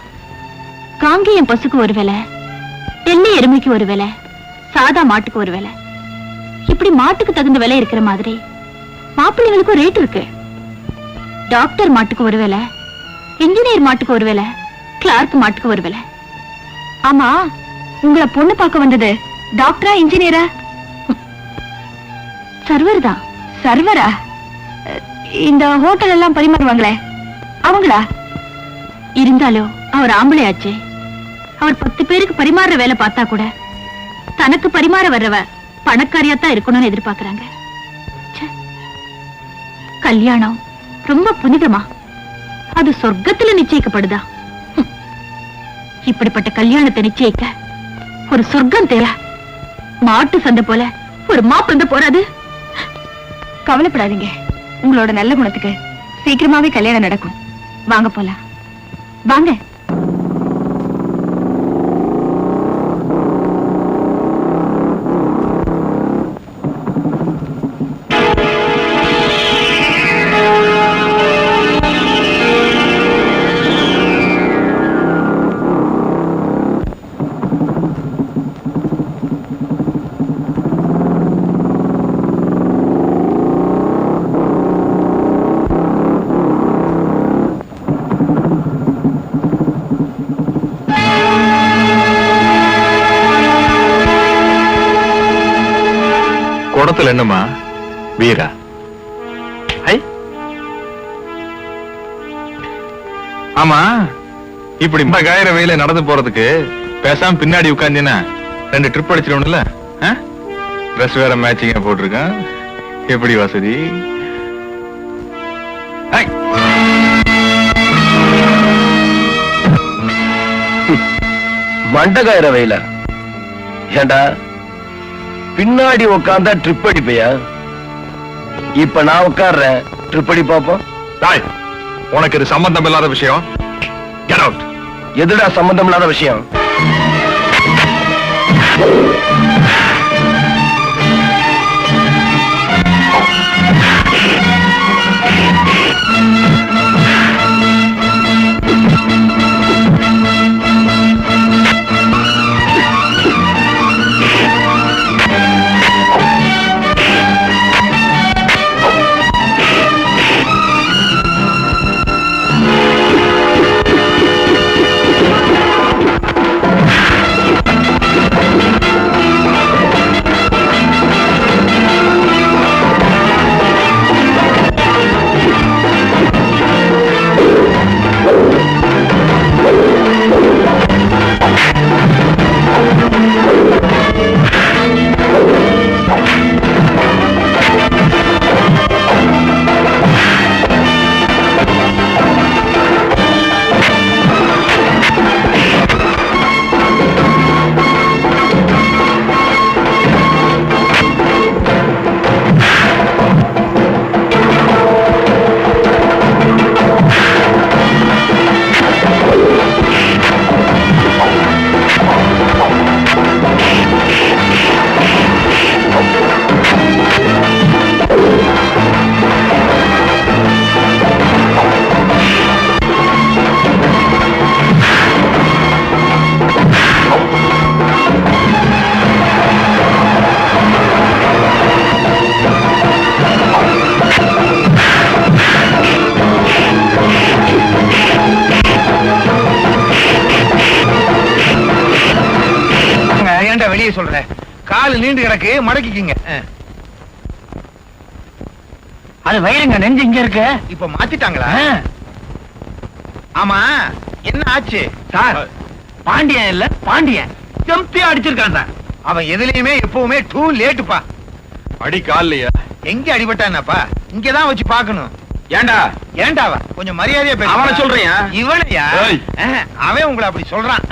Speaker 1: காங்கேயம் பசுக்கு ஒரு விலை, டெல்லி எருமைக்கு ஒரு விலை, சாதா மாட்டுக்கு ஒரு விலை. இப்படி மாட்டுக்கு தகுந்த விலை இருக்கிற மாதிரி மாப்பிள்ளைகளுக்கும் ரேட் இருக்கு. டாக்டர் மாட்டுக்கு ஒரு விலை, இன்ஜினியர் மாட்டுக்கு ஒரு விலை, கிளார்க் மாட்டுக்கு ஒரு விலை. ஆமா, உங்களை பொண்ணு பார்க்க வந்தது டாக்டரா இன்ஜினியரா? சர்வர் தான். சர்வரா? இந்த ஹோட்டல் எல்லாம் பரிமாறுவாங்களே அவங்களா? இருந்தாலும் அவர் ஆம்பளையாச்சே. அவர் 10 பேருக்கு பரிமாறுற வேலை பார்த்தா கூட தனக்கு பரிமாற வர்றவ பணக்காரியாத்தான் இருக்கணும்னு எதிர்பார்க்கறாங்க. கல்யாணம் ரொம்ப புனிதமா, அது சொர்க்கத்துல நிச்சயிக்கப்படுதா? இப்படிப்பட்ட கல்யாணத்தை நிச்சயிக்க ஒரு சொர்க்கம் தேவை. மாட்டு சந்தை போல ஒரு மாப்பிள்ளை போறாது. கவலைப்படாதீங்க, உங்களோட நல்ல குணத்துக்கு சீக்கிரமாவே கல்யாணம் நடக்கும். வாங்க போலாம், வாங்க.
Speaker 5: குடத்துல என்னம்மா? வீரா? ஆமா, இப்படி காயிற வெயில நடந்து போறதுக்கு பேசாம பின்னாடி உட்கார்ந்தீங்கன்னா 2 ட்ரிப் அடிச்சிடணும்ல? ட்ரெஸ் வேற மேட்சிங்கா போட்டிருக்கான். எப்படி வசதி?
Speaker 2: மண்டகாயிர வெயில ஏண்டா பின்னாடி உட்கார்ந்தா ட்ரிப் அடிப்பையா? இப்ப நான் உட்கார்றேன், ட்ரிப் அடி பாப்போம்.
Speaker 5: உனக்கு இது சம்பந்தம் இல்லாத விஷயம். Get out.
Speaker 2: எதுடா சம்பந்தம் இல்லாத விஷயம்?
Speaker 5: வெளியே சொல்றேன், காலு நீண்டு கிடக்கு, மடக்கிக்குங்க.
Speaker 3: அது வயிறுங்க, நெஞ்சு இங்க இருக்கு.
Speaker 5: இப்ப மாத்திட்டாங்களா? ஆமா, என்ன ஆச்சு
Speaker 3: சார்? பாண்டியன் இல்ல, பாண்டியன் ஜம்பியா அடிச்சிருக்கான் சார்.
Speaker 5: அவன் எதுலயுமே எப்பவுமே டூ லேட்டுப்பா. அடி கால்லையா? எங்க அடிபட்டானப்பா? இங்கதான் வச்சு பாக்கணும்.
Speaker 8: ஏண்டா
Speaker 5: ஏண்டாவா? கொஞ்சம் மரியாதையா பேச.
Speaker 8: அவனை சொல்றியா?
Speaker 5: இவனையா? அவன் உங்களை அப்படி சொல்றான்.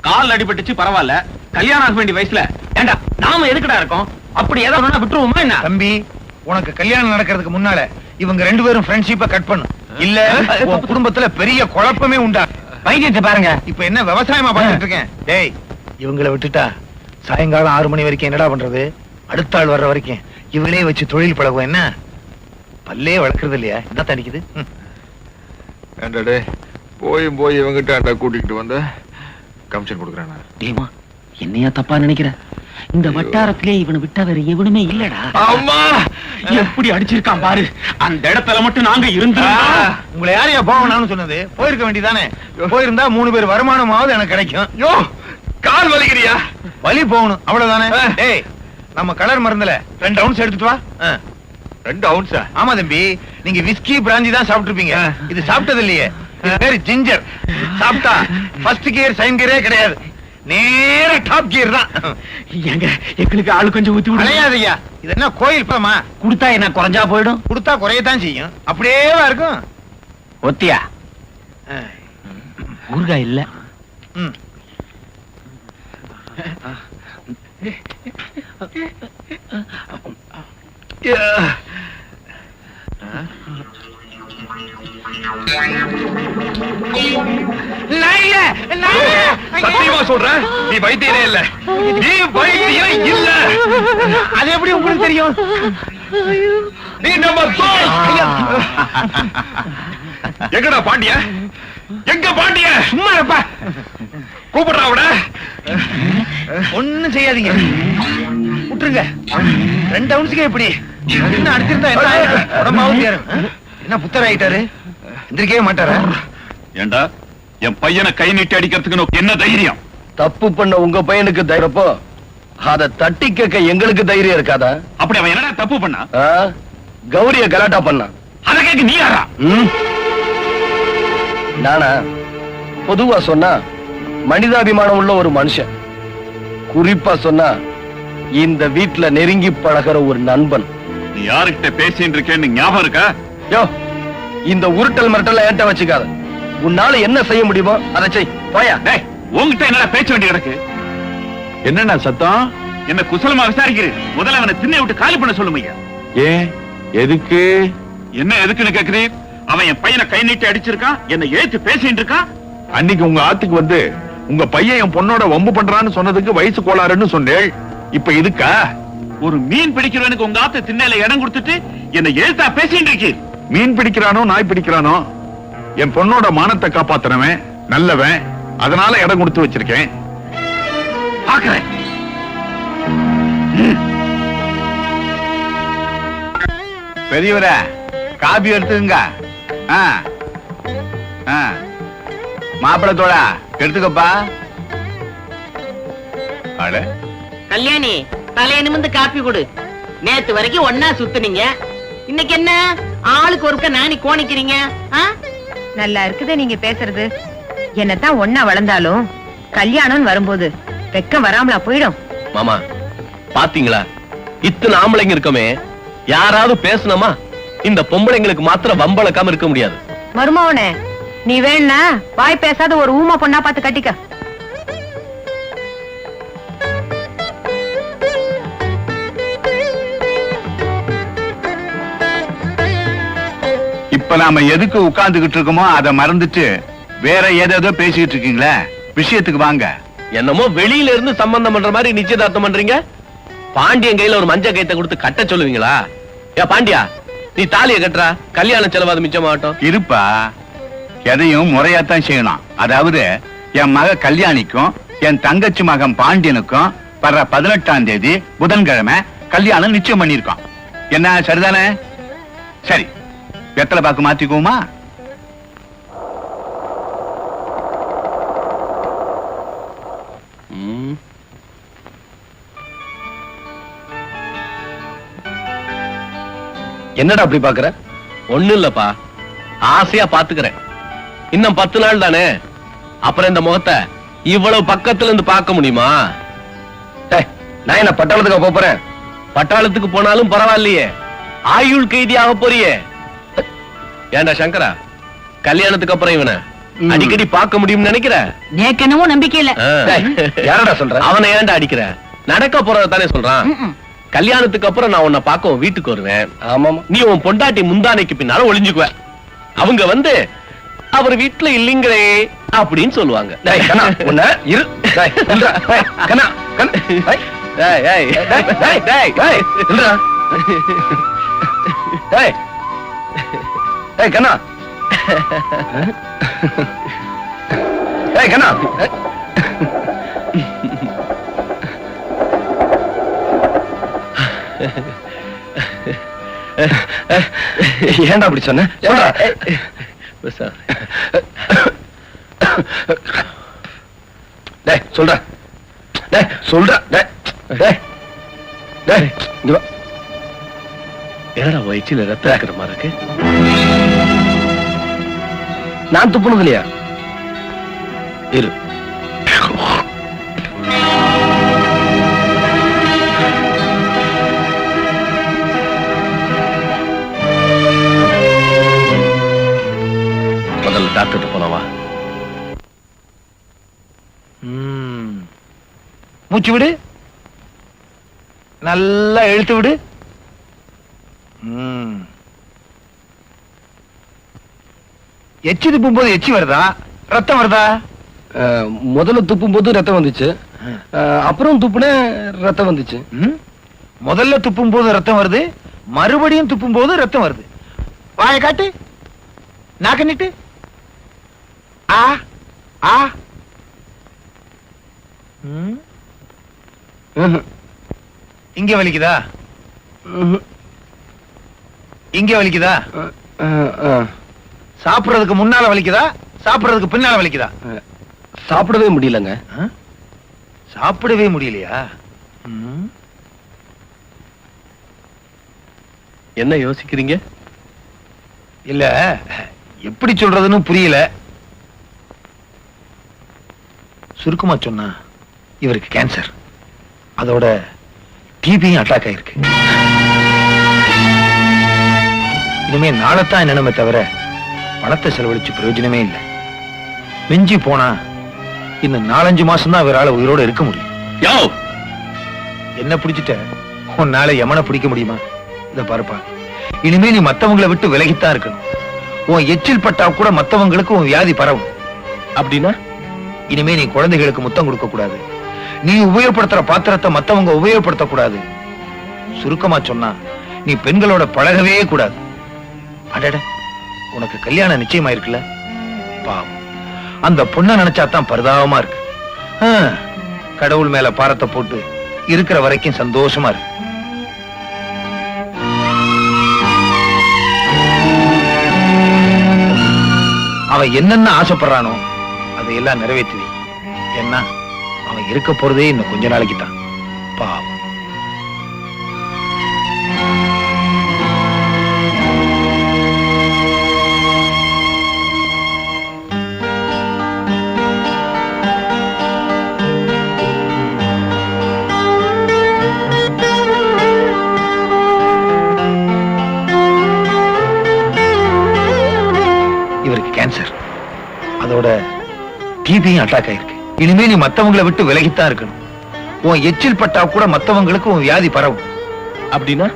Speaker 8: கால் அடிபட்டுச்சு பரவாயில்ல,
Speaker 9: கல்யாணம் ஆக வேண்டிய வயசுல ஏண்டா நாம எதுக்குடா இருக்கோம்? அப்படி ஏதாவது விட்டுருவோமா என்ன?
Speaker 10: தம்பி, உனக்கு கல்யாணம் நடக்கிறதுக்கு முன்னால இவங்க 2 பேரும் ஃப்ரெண்ட்ஷிப்பை கட் பண்ணும். இல்ல உன் குடும்பத்துல பெரிய குழப்பமே உண்டா.
Speaker 9: வைத்தியத்தை பாருங்க.
Speaker 10: இப்ப என்ன விவசாயமா பண்ணிட்டு இருக்கேன்? டேய், இவங்களை விட்டுட்டா சாயங்காலம் 6 மணி வரைக்கும் என்னடா பண்றது? அடுத்த ஆள் வர்ற வரைக்கும் இவங்களே வச்சு தொழில் பழகும். என்ன பல்லே வளர்க்கறது இல்லையா? என்ன தடிக்குது?
Speaker 5: ஏண்டாடே போய் இவங்கிட்ட கூட்டிக்கிட்டு வந்த கமிஷன் கொடுக்குறானா?
Speaker 9: டேமா, என்னையா தப்பா நினைக்கிற? இந்த வட்டாரத்திலே இவனை விட்டா வேற எவனுமே இல்லடா.
Speaker 5: அம்மா
Speaker 9: எப்படி அடிச்சிருக்கான் பாரு. அந்த இடத்துல மட்டும் நாங்க இருந்தா
Speaker 10: உங்களை யாரையா போகணும்னு சொன்னது? போயிருக்க வேண்டியதானே. போயிருந்தா 3 பேர் வருமானமாவது எனக்கு கிடைக்கும்.
Speaker 5: யோ கால் வலிக்கிறியா?
Speaker 10: வலி போகணும், அவ்வளவுதானே. டேய், நம்ம கலர் மருந்துல 2 ounce எடுத்துட்டு வா.
Speaker 5: 2 ounce?
Speaker 10: ஆமா தம்பி, நீங்க விஸ்கி பிராஞ்சி தான் சாப்பிட்டுருப்பீங்க. இது சாப்பிட்டது இல்லையே. இது பேரு ஜிஞ்சர். சாப்பிட்டா ஃபர்ஸ்ட் கியர் செகண்ட் கியரே கிடையாது, நேர டாப் கியர் தான்.
Speaker 9: எங்க எங்களுக்கு ஆளு கொஞ்சம் ஊத்தி விடு.
Speaker 10: அலையாதையா, இது என்ன கோயில் பழமா?
Speaker 9: கொடுத்தா என்ன குறைஞ்சா போயிடும்?
Speaker 10: கொடுத்தா குறையத்தான் செய்யும். அப்படியே இருக்கும்.
Speaker 9: ஒத்தியா ஊறுகாய் இல்ல.
Speaker 10: ம்.
Speaker 5: சத்தியமா சொல்றேன், நீ வைத்தியரே இல்ல. நீ வைத்தியரே இல்ல.
Speaker 10: அது எப்படி உங்களுக்கு தெரியும்?
Speaker 5: நீ நம்ம தோல். எங்கடா பாண்டிய? எங்க பாண்டிய?
Speaker 10: சும்மா இருப்பா.
Speaker 5: கூப்பிடுறா அவட.
Speaker 10: ஒண்ணும் செய்யாதீங்க, விட்டுருங்க. 2 ounce எப்படி இன்னும் அடிச்சிருந்தா என்ன ஆயிடும்? உடம்பாவும் சேரும். என்ன புத்தர் ஆயிட்டாரு? எந்திரிக்கவே மாட்டாரா?
Speaker 7: ஏண்டா என் பையனை கை நீட்டி அடிக்கிறதுக்கு உனக்கு என்ன தைரியம்?
Speaker 2: தப்பு பண்ண உங்க பையனுக்கு தைரியப்போ அதை தட்டி கேட்க எங்களுக்கு தைரியம் இருக்காதா?
Speaker 7: அப்படி அவன் என்னடா தப்பு பண்ணா?
Speaker 2: ஆ? கௌரிய கலாட்டா பண்ணான்.
Speaker 7: அதை கேட்க நீ யாரா?
Speaker 2: ம்? நானா? பொதுவா சொன்னா மனிதாபிமானம் உள்ள ஒரு மனுஷன், குறிப்பா சொன்னா இந்த வீட்டுல நெருங்கி பழகிற ஒரு நண்பன்.
Speaker 7: நீ யாருக்கிட்ட பேசிட்டு இருக்கேன்னு ஞாபகம் இருக்கா?
Speaker 2: யோ, இந்த உருட்டல் மிரட்டல் என்கிட்ட வச்சுக்காத. உன்னால என்ன செய்ய முடியுமோ அதை செய். போயா.
Speaker 7: டேய், உன்கிட்ட என்னடா பேச்ச வேண்டி கிடக்கு?
Speaker 8: என்னண்ணா சத்தம்?
Speaker 7: என்ன குசலமா விசாரிக்கிறேன். முதல்ல அவனை திண்ணை விட்டு காலி பண்ண சொல்லுமையா.
Speaker 8: ஏன், எதுக்கு?
Speaker 7: என்ன எதுக்குன்னு கேக்குறீர்? அவன் என் பையனை கை நீட்டி அடிச்சிருக்கான், என்னை ஏத்து பேசிட்டு இருக்கான்.
Speaker 8: அன்னைக்கு உங்க ஆத்துக்கு வந்து உங்க பையன் என் பொண்ணோட வம்பு பண்றான்னு சொன்னதுக்கு வயசு கோளாறுன்னு சொன்னேள். இப்ப இதுக்கா?
Speaker 7: ஒரு மீன் பிடிக்கிறவனுக்கு உங்க ஆத்து திண்ணையில இடம் கொடுத்துட்டு என்னை ஏத்தா பேசிட்டு இருக்கீர்.
Speaker 8: மீன் பிடிக்கிறானோ நாய் பிடிக்கிறானோ, என் பொண்ணோட மானத்தை காப்பாத்துறவன் நல்லவன், அதனால இடம் கொடுத்து வச்சிருக்கேன்.
Speaker 7: பாக்குறேன்.
Speaker 8: பெரியவரே, காபி எடுத்துங்க. மாப்பிளத்தோட எடுத்துக்கப்பா. அட,
Speaker 3: கல்யாணி, தலைய நிமிந்து காப்பி கொடு. நேத்து வரைக்கும் ஒன்னா சுத்துனீங்க, இன்னைக்கு என்ன ஆளுக்கு ஒருக்க நாணி கோணிக்கிறீங்க?
Speaker 1: நல்லா இருக்குது நீங்க பேசுறது. என்னத்தான் ஒன்னா வளர்ந்தாலும் கல்யாணம் வரும்போது வெக்கம் வராமலா போயிடும்?
Speaker 4: மாமா பாத்தீங்களா, இத்தனை ஆம்பளைங்க இருக்கமே, யாராவது பேசணுமா? இந்த பொம்பளைங்களுக்கு மாத்திரம் வம்பளக்காம இருக்க முடியாது.
Speaker 1: மருமவனே, நீ வேணா வாய் பேசாத ஒரு ஊமா பொண்ணா பார்த்து கட்டிக்க.
Speaker 8: இப்ப நாம எதுக்கு உட்கார்ந்துகிட்டு இருக்கோமோ அதை மறந்துட்டு வேற ஏதேதோ பேசிக்கிட்டு இருக்கீங்களே, விஷயத்துக்கு வாங்க.
Speaker 4: என்னமோ வெளியில இருந்து சம்பந்தம் பண்ற மாதிரி நிச்சயதார்த்தம் பண்றீங்க. பாண்டியன் கையில ஒரு மஞ்சள் கைத்தை கொடுத்து கட்ட சொல்லுவீங்களா? ஏ பாண்டியா, நீ தாலியை கட்டுறா, கல்யாண செலவாது மிச்சமாகட்டும்.
Speaker 8: இருப்பா, எதையும் முறையாத்தான் செய்யணும். அதாவது என் மக கல்யாணிக்கும் என் தங்கச்சி மகன் பாண்டியனுக்கும் வர்ற 18ஆம் தேதி புதன்கிழமை கல்யாணம் நிச்சயம் பண்ணிருக்கோம். என்ன சரிதானே? சரி, வெத்தலை பாக்கு மாத்திக்குவோமா?
Speaker 2: என்னடா அப்படி பாக்குற?
Speaker 4: ஒண்ணு இல்லப்பா, ஆசையா பாத்துக்கிறேன். இன்னும் 10 நாள் தானே, அப்புறம் இந்த முகத்தை இவ்வளவு பக்கத்துல இருந்து பார்க்க முடியுமா?
Speaker 2: நான் என்ன பட்டாளத்துக்கு போறேன்?
Speaker 4: பட்டாளத்துக்கு போனாலும் பரவாயில்லையே, ஆயுள் கைதியாக போறியே. ஏண்டா சங்கரா, கல்யாணத்துக்கு அப்புறம் இவனை அடிக்கடி பார்க்க முடியும்னு நினைக்கிற?
Speaker 3: நேக்கு என்னமோ நம்பிக்கை இல்ல.
Speaker 2: யாரடா சொல்ற?
Speaker 4: அவனை ஏன்டா அடிக்கிற? நடக்க போறத தானே சொல்றான். கல்யாணத்துக்கு அப்புறம் நான் உன்னை பார்க்க உன் வீட்டுக்கு வருவேன்.
Speaker 2: ஆமாமா.
Speaker 4: நீ உன் பொண்டாட்டி முந்தானைக்கு பின்னால ஒளிஞ்சுக்குவ. அவங்க வந்து அவர் வீட்டுல இல்லீங்களே அப்படின்னு சொல்லுவாங்க.
Speaker 2: டேய் கண்ணா, உன்னை இரு. டேய் நில்றா. டேய் கண்ணா, கண்ணா. டேய்
Speaker 4: டேய் டேய்
Speaker 2: டேய் டேய் டேய் நில்றா. டேய் டேய் கண்ணா. டேய் கண்ணா. ஏன்டா அப்படி சொன்ன? சொல்றா. டேய் சொல்றா. டேய் சொல்றா. டேய் டேய் டேய் இங்க வா.
Speaker 4: என்னடா வயிற்றுல ரத்தம் இருக்கிற மாதிரி இருக்கு?
Speaker 2: நான் துப்புனது இல்லையா? இரு.
Speaker 4: முதல்ல டாக்டர் போனவா.
Speaker 10: மூச்சு விடு, நல்லா இழுத்து விடு. எச்சி துப்பும் போது எச்சி வருதா, ரத்தம் வருதா?
Speaker 2: முதல்ல துப்பும் போது ரத்தம் வந்துச்சு, அப்புறம் துப்புன ரத்தம் வந்துச்சு.
Speaker 10: முதல்ல துப்பும் போது ரத்தம் வருது, மறுபடியும் துப்பும் போது ரத்தம் வருது. வாயை காட்டு, நாக்க நீட்டு. ஆ ஆ. இங்க வலிக்குதா? இங்க வலிக்குதா? சாப்பிடுறதுக்கு முன்னால வலிக்குதா, சாப்பிடுறதுக்கு பின்னால வலிக்குதா?
Speaker 2: சாப்பிடவே முடியலங்க.
Speaker 10: சாப்பிடவே முடியலையா?
Speaker 4: என்ன யோசிக்கிறீங்க?
Speaker 10: இல்ல, எப்படி சொல்றதுன்னு புரியல. சுருக்கமா சொன்னா இவருக்கு கேன்சர், அதோட டிபியும் அட்டாக் ஆயிருக்கு. இனிமே நாளைத்தான் என்னமே தவிர பணத்தை செலவழிச்சு பிரயோஜனமே இல்லை. மிஞ்சி போனா இன்னும் 4-5 மாசம் தான் இவரால உயிரோட இருக்க முடியும். என்ன பிடிச்சிட்ட உன்னால யமனை பிடிக்க முடியுமா? இத பாருப்பா, இனிமே நீ மத்தவங்களை விட்டு விலகித்தான் இருக்கணும். உன் எச்சில் பட்டா கூட மத்தவங்களுக்கு உன் வியாதி பரவும்.
Speaker 4: அப்படின்னா
Speaker 10: இனிமே நீ குழந்தைகளுக்கு முத்தம் கொடுக்க கூடாது, நீ உபயோகப்படுத்துற பாத்திரத்தை மத்தவங்க உபயோகப்படுத்த கூடாது. சுருக்கமா சொன்னா நீ பெண்களோட பழகவே கூடாது. அடட, உனக்கு கல்யாணம் நிச்சயமாயிருக்குல்ல? பாவம், அந்த பொண்ணை நினைச்சாதான் பரிதாபமா இருக்கு. கடவுள் மேல பாரத்தை போட்டு இருக்கிற வரைக்கும் சந்தோஷமா இருக்கு. அவன் என்னென்ன ஆசைப்படுறானோ அதையெல்லாம் நிறைவேற்றி. என்ன, அவன் இருக்க போறதே இன்னும் கொஞ்ச நாளைக்கு தான். பாவம். இவருக்கு கேன்சர், அதோட டிபியும் அட்டாக் ஆயிருக்கு. இனிமே நீ மத்தவங்களை விட்டு விலகித்தான் இருக்கணும். உன் எச்சில் பட்டா கூட மத்தவங்களுக்கு உன் வியாதி பரவும்.
Speaker 4: அப்படின்னா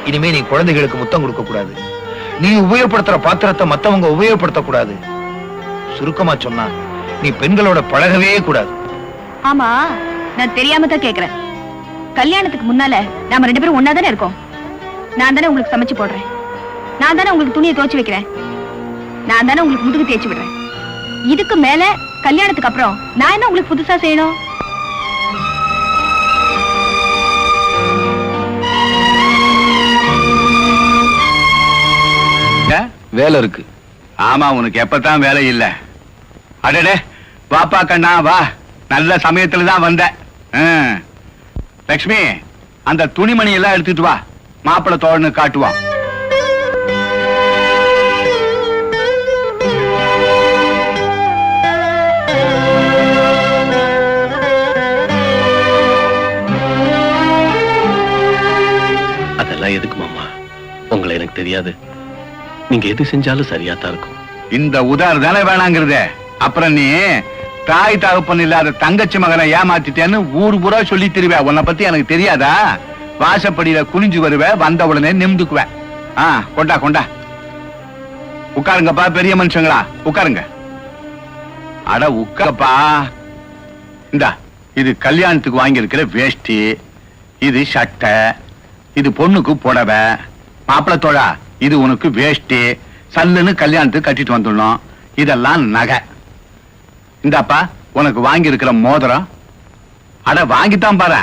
Speaker 10: இனிமே நீ குழந்தைகளுக்கு முத்தம் கொடுக்க கூடாது, நீ உபயோகப்படுத்துற பாத்திரத்தை மத்தவங்க உபயோகப்படுத்த கூடாது. சுருக்கமா சொன்னா நீ பெண்களோட பழகவே கூடாது.
Speaker 1: ஆமா, நான் தெரியாம தான் கேக்குறேன். கல்யாணத்துக்கு முன்னால நாம 2 பேரும் ஒன்னா தானே இருக்கோம். நான் தானே உங்களுக்கு சமைச்சு போடுறேன், நான் தானே உங்களுக்கு துணியை துவைச்சு வைக்கிறேன், நான் தானே உங்களுக்கு முதுகு தேய்ச்சி விடுறேன். இதுக்கு மேல கல்யாணத்துக்கு அப்புறம் நான் என்ன உங்களுக்கு புதுசா செய்யணும்?
Speaker 2: வேலை இருக்கு.
Speaker 8: ஆமா, உனக்கு எப்பதான் வேலை இல்ல? அடடே, வாப்பா கண்ணா வா, நல்ல சமயத்துல தான் வந்த. லட்சுமி, அந்த துணிமணி எல்லாம் எடுத்துட்டு வா, மாப்பிள்ளை தோழனு காட்டுவான்.
Speaker 4: அதெல்லாம் எதுக்கு மாமா? உங்களை எனக்கு தெரியாது. நீங்க எது செஞ்சாலும் சரியா தான் இருக்கும்.
Speaker 8: இந்த உதார் தானே வேணாங்கிறதே. அப்புறம் நீ தாய் தகப்பன் இல்லாத தங்கச்சி மகனை ஏமாத்திட்டேன்னு ஊர் பூரா சொல்லி திருவே. உன்னை பத்தி எனக்கு தெரியாதா? வாசப்படியில குனிஞ்சு வருவே, வந்த உடனே நிமிந்துக்குவேன். கொண்டா கொண்டா, உட்காருங்கப்பா பெரிய மனுஷங்களா, உட்காருங்க. அட உட்காப்பா. இந்தா, இது கல்யாணத்துக்கு வாங்கி இருக்கிற வேஷ்டி, இது சட்டை, இது பொண்ணுக்கு புடவை. மாப்பிள்ளை தோழா, இது உனக்கு வேஷ்டி, சல்லுன்னு கல்யாணத்துக்கு கட்டிட்டு வந்துடணும். இதெல்லாம் நகை. இந்தாப்பா உனக்கு வாங்கி இருக்கிற மோதிரம். அட வாங்கித்தான் பாரு.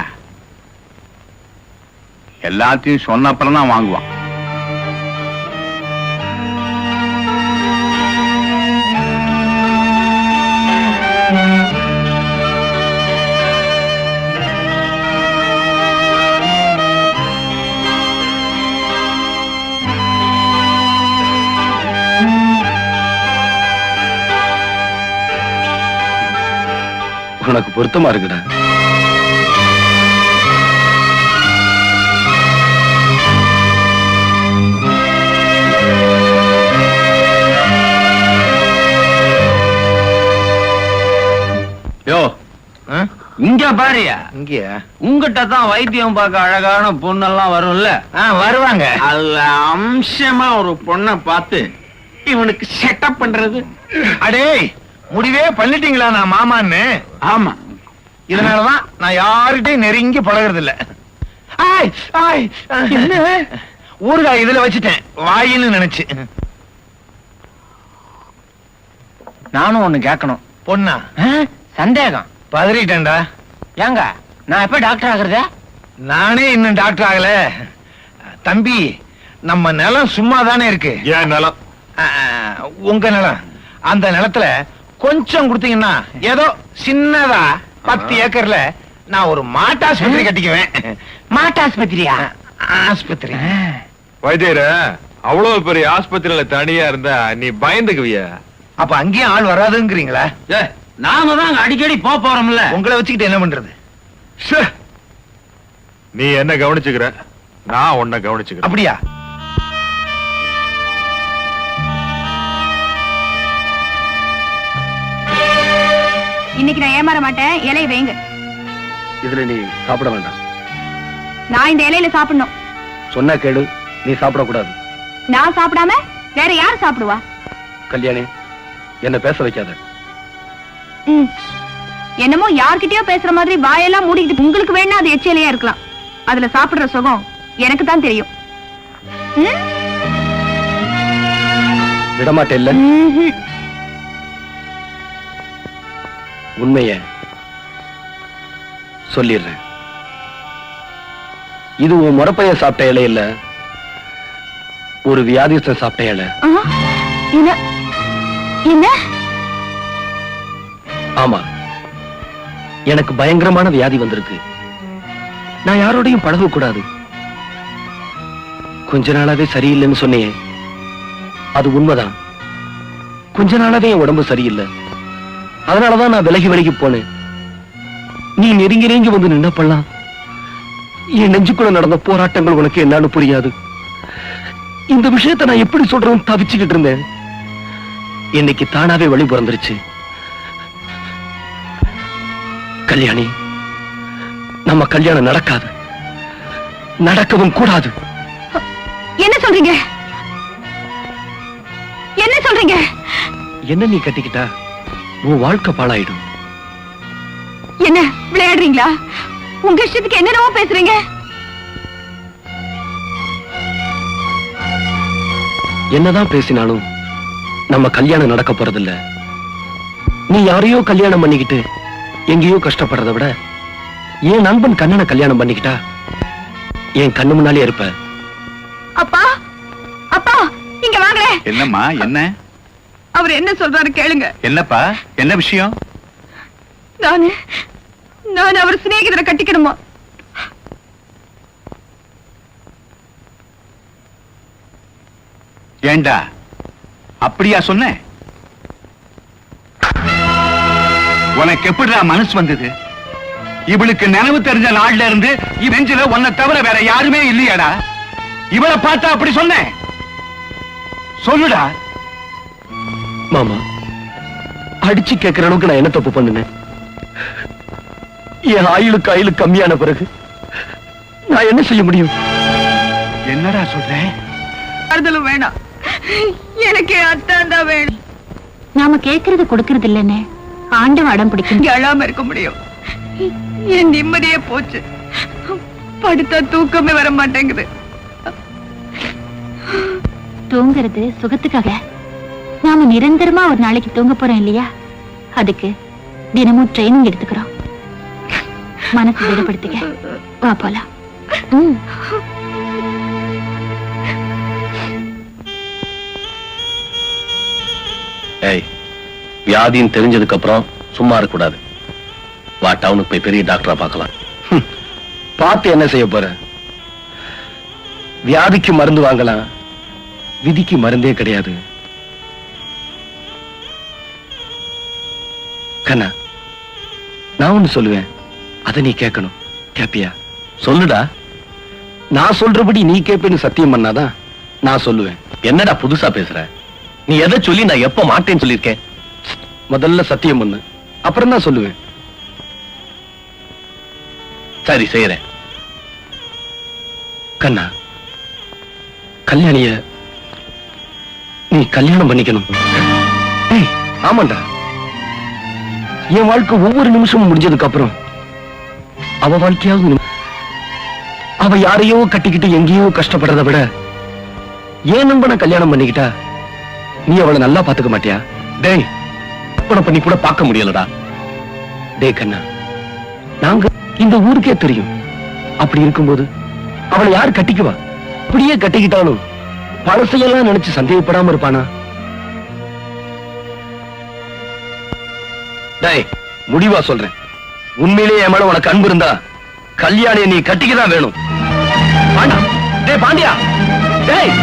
Speaker 8: எல்லாத்தையும் சொன்னப்பறம் தான் வாங்குவான்.
Speaker 2: உனக்கு பொருத்தமா இருக்குடா.
Speaker 9: யோ, இங்க பாரியா,
Speaker 10: இங்கயா?
Speaker 9: உங்ககிட்ட தான் வைத்தியம் பார்க்க அழகான பொண்ணெல்லாம் வரும்ல.
Speaker 10: வருவாங்க.
Speaker 9: அதுல அம்சமா ஒரு பொண்ணை பார்த்து இவனுக்கு செட்டப் பண்றது.
Speaker 10: அடே, முடிவே பண்ணிட்டீங்களா நான் மாமான்னு?
Speaker 9: ஆமா,
Speaker 10: இதனாலதான் நான் யாருகிட்டையும் நெருங்கி பழகிறது இல்ல. என்ன ஊறுகாய் இதுல வச்சுட்டேன், வாயின்னு நினைச்சு.
Speaker 9: நானும் ஒண்ணு கேட்கணும்.
Speaker 10: பொண்ணா?
Speaker 9: சந்தேகம்.
Speaker 10: பதறிட்டேன்டா.
Speaker 9: ஏங்க, நான் எப்ப டாக்டர் ஆகுறத?
Speaker 10: நானே இன்னும் டாக்டர் ஆகல. தம்பி, நம்ம நிலம் சும்மா தானே இருக்கு.
Speaker 5: ஏன் நிலம்?
Speaker 10: உங்க நிலம். அந்த நிலத்துல கொஞ்சம் கொடுத்தீங்கன்னா ஏதோ சின்னதா 10 ஏக்கர்ல நான் ஒரு மாட்டாஸ்பத்திரி கட்டிக்குவேன்.
Speaker 9: மாட்டாஸ்பத்திரியா?
Speaker 10: ஆஸ்பத்திரி.
Speaker 5: வைத்தியர, அவ்வளவு பெரிய ஆஸ்பத்திரியில தனியா இருந்தா நீ பயந்துக்குவிய.
Speaker 10: அப்ப அங்கேயும் ஆள் வராதுங்கிறீங்களா?
Speaker 9: நாம தான் அடிக்கடி போறோம்ல.
Speaker 10: உங்களை வச்சுக்கிட்டு என்ன பண்றது?
Speaker 5: நீ என்ன கவனிச்சுக்கிற, நான் உன்னை கவனிச்சுக்கிறேன்.
Speaker 10: அப்படியா?
Speaker 1: இன்னைக்கு நான் ஏமாற மாட்டேன். இலையை வைங்க.
Speaker 2: இதுல நீ சாப்பிட வேண்டாம்.
Speaker 1: நான் இந்த இலையில சாப்பிடணும்.
Speaker 2: சொன்னா கேளு, நீ சாப்பிடக்கூடாது.
Speaker 1: நான் சாப்பிடாம வேற யார் சாப்பிடுவா?
Speaker 2: கல்யாணி, என்ன பேச வைக்காத.
Speaker 1: என்னமோ யார்கிட்டயோ பேசுற மாதிரி வாயெல்லாம் மூடிக்கிட்டு உங்களுக்கு வேணா அது எச்சிலையா இருக்கலாம். அதுல சாப்பிடுற சுகம் எனக்கு தான் தெரியும்.
Speaker 2: விடமாட்டே இல்ல. உண்மைய சொல்லிடுறேன். இது உன் முறப்பைய சாப்பிட்ட இலை இல்ல, ஒரு வியாதிஸ்தன் சாப்பிட்ட இலை.
Speaker 1: என்ன?
Speaker 2: ஆமா, எனக்கு பயங்கரமான வியாதி வந்திருக்கு. நான் யாரோடையும் பழக கூடாது. கொஞ்ச நாளாவே சரியில்லைன்னு சொன்னேன். அது உண்மைதான். கொஞ்ச நாளாவே என் உடம்பு சரியில்லை. அதனாலதான் நான் விலகி போனேன். நீ நெருங்கி வந்து நின்ன பண்ணலாம். என் நெஞ்சுக்குள்ள நடந்த போராட்டங்கள் உனக்கு என்னன்னு புரியாது. இந்த விஷயத்தை நான் எப்படி சொல்றேன்னு தவிச்சுக்கிட்டு இருந்தேன். இன்னைக்கு தானாவே வழி பிறந்துருச்சு. கல்யாணி, நம்ம கல்யாணம் நடக்காது, நடக்கவும் கூடாது.
Speaker 1: என்ன சொல்றீங்க? என்ன சொல்றீங்க?
Speaker 2: என்ன நீ கட்டிக்கிட்டா உன் வாழ்க்கை பாழாயிடும்.
Speaker 1: என்ன விளையாடுறீங்களா? உங்க இஷ்டத்துக்கு என்னென்னவோ பேசுறீங்க.
Speaker 2: என்னதான் பேசினாலும் நம்ம கல்யாணம் நடக்க போறதில்ல. நீ யாரையோ கல்யாணம் பண்ணிக்கிட்டு எங்கேயோ கஷ்டப்படுறத விட என் நண்பன் கண்ணனை கல்யாணம் பண்ணிக்கிட்டா என் கண்ணு முன்னாலே இருப்ப.
Speaker 1: அப்பா, அப்பா, இங்க வாங்க.
Speaker 8: என்னம்மா? என்ன?
Speaker 1: அவர் என்ன சொல்றாரு கேளுங்க.
Speaker 8: என்னப்பா? என்ன விஷயம்?
Speaker 1: நான் அவர் சிநேகிதரை கட்டிக்கணுமா?
Speaker 8: ஏண்டா அப்படியா சொன்ன? உனக்கு எப்படிடா மனசு வந்தது? இவளுக்கு நினைவு தெரிஞ்ச நாள்ல இருந்து இவெஞ்சில உன்னை தவிர வேற யாருமே இல்லையாடா? இவளை பார்த்தா அப்படி சொன்ன? சொல்லுடா.
Speaker 2: மாமா, அடிச்சு கேட்கிற அளவுக்கு நான் என்ன தப்பு பண்ணுனேன்? என் ஆயுளு கம்மியான பிறகு நான் என்ன செய்ய முடியும்?
Speaker 8: என்னடா சொல்றேன்?
Speaker 1: ஆறுதலும் வேணாம், எனக்கு அத்தான் தான் வேணும். நாம கேக்குறது கொடுக்கறது இல்லன்னு ஆண்டவன் அடம் பிடிக்கும். அழாம இருக்க முடியும். என் நிம்மதியே போச்சு. படுத்தா தூக்கமே வர மாட்டேங்குது. தூங்குறது சுகத்துக்காக. நாம நிரந்தரமா ஒரு நாளைக்கு தூங்க போறோம் இல்லையா? அதுக்கு தினமும் ட்ரைனிங் எடுத்துக்கிறோம். மனசு விடுபடுத்திக்க. வா போலாம்.
Speaker 4: ஏய், வியாதின்னு தெரிஞ்சதுக்கு அப்புறம் சும்மா இருக்க கூடாது. வா, டவுனுக்கு போய் பெரிய டாக்டரா பார்க்கலாம்.
Speaker 2: பார்த்து என்ன செய்ய போற? வியாதிக்கு மருந்து வாங்கலாம், விதிக்கு மருந்தே கிடையாது. கண்ணா, நான் ஒண்ணு சொல்லுவேன், அதை நீ கேட்கணும். கேப்பியா?
Speaker 4: சொல்லுடா.
Speaker 2: நான் சொல்றபடி நீ கேப்பேன்னு சத்தியம் பண்ணாதான் நான் சொல்லுவேன்.
Speaker 4: என்னடா புதுசா பேசுற? நீ எதை சொல்லி நான் எப்ப மாட்டேன்னு சொல்லியிருக்கேன்?
Speaker 2: முதல்ல சத்தியம் பண்ணு, அப்புறம் தான் சொல்லுவேன்.
Speaker 4: சரி, செய்யறேன்.
Speaker 2: கண்ணா, கல்யாணிய நீ கல்யாணம் பண்ணிக்கணும். ஏய், ஆமாண்டா. என் வாழ்க்கை ஒவ்வொரு நிமிஷமும் முடிஞ்சதுக்கு அப்புறம் அவ வாழ்க்கையாவது அவ யாரையோ கட்டிக்கிட்டு எங்கேயோ கஷ்டப்படுறத விட ஏன் நம்பனை கல்யாணம் பண்ணிக்கிட்டா நீ அவளை நல்லா பாத்துக்க மாட்டியா?
Speaker 4: டேய், கற்பனை பண்ணி கூட பார்க்க முடியலடா.
Speaker 2: டேய் கண்ணா, நாங்க இந்த ஊருக்கே தெரியும். அப்படி இருக்கும்போது அவளை யார் கட்டிக்குவா? அப்படியே கட்டிக்கிட்டாலும் பழசையெல்லாம் நினைச்சு சந்தேகப்படாம இருப்பானா? டேய், முடிவா சொல்றேன், உண்மையிலேயே என் மேல உனக்கு அன்பு இருந்தா கல்யாணியை நீ கட்டிக்கதான் வேணும். பாண்டா, டேய் பாண்டியா, டேய்.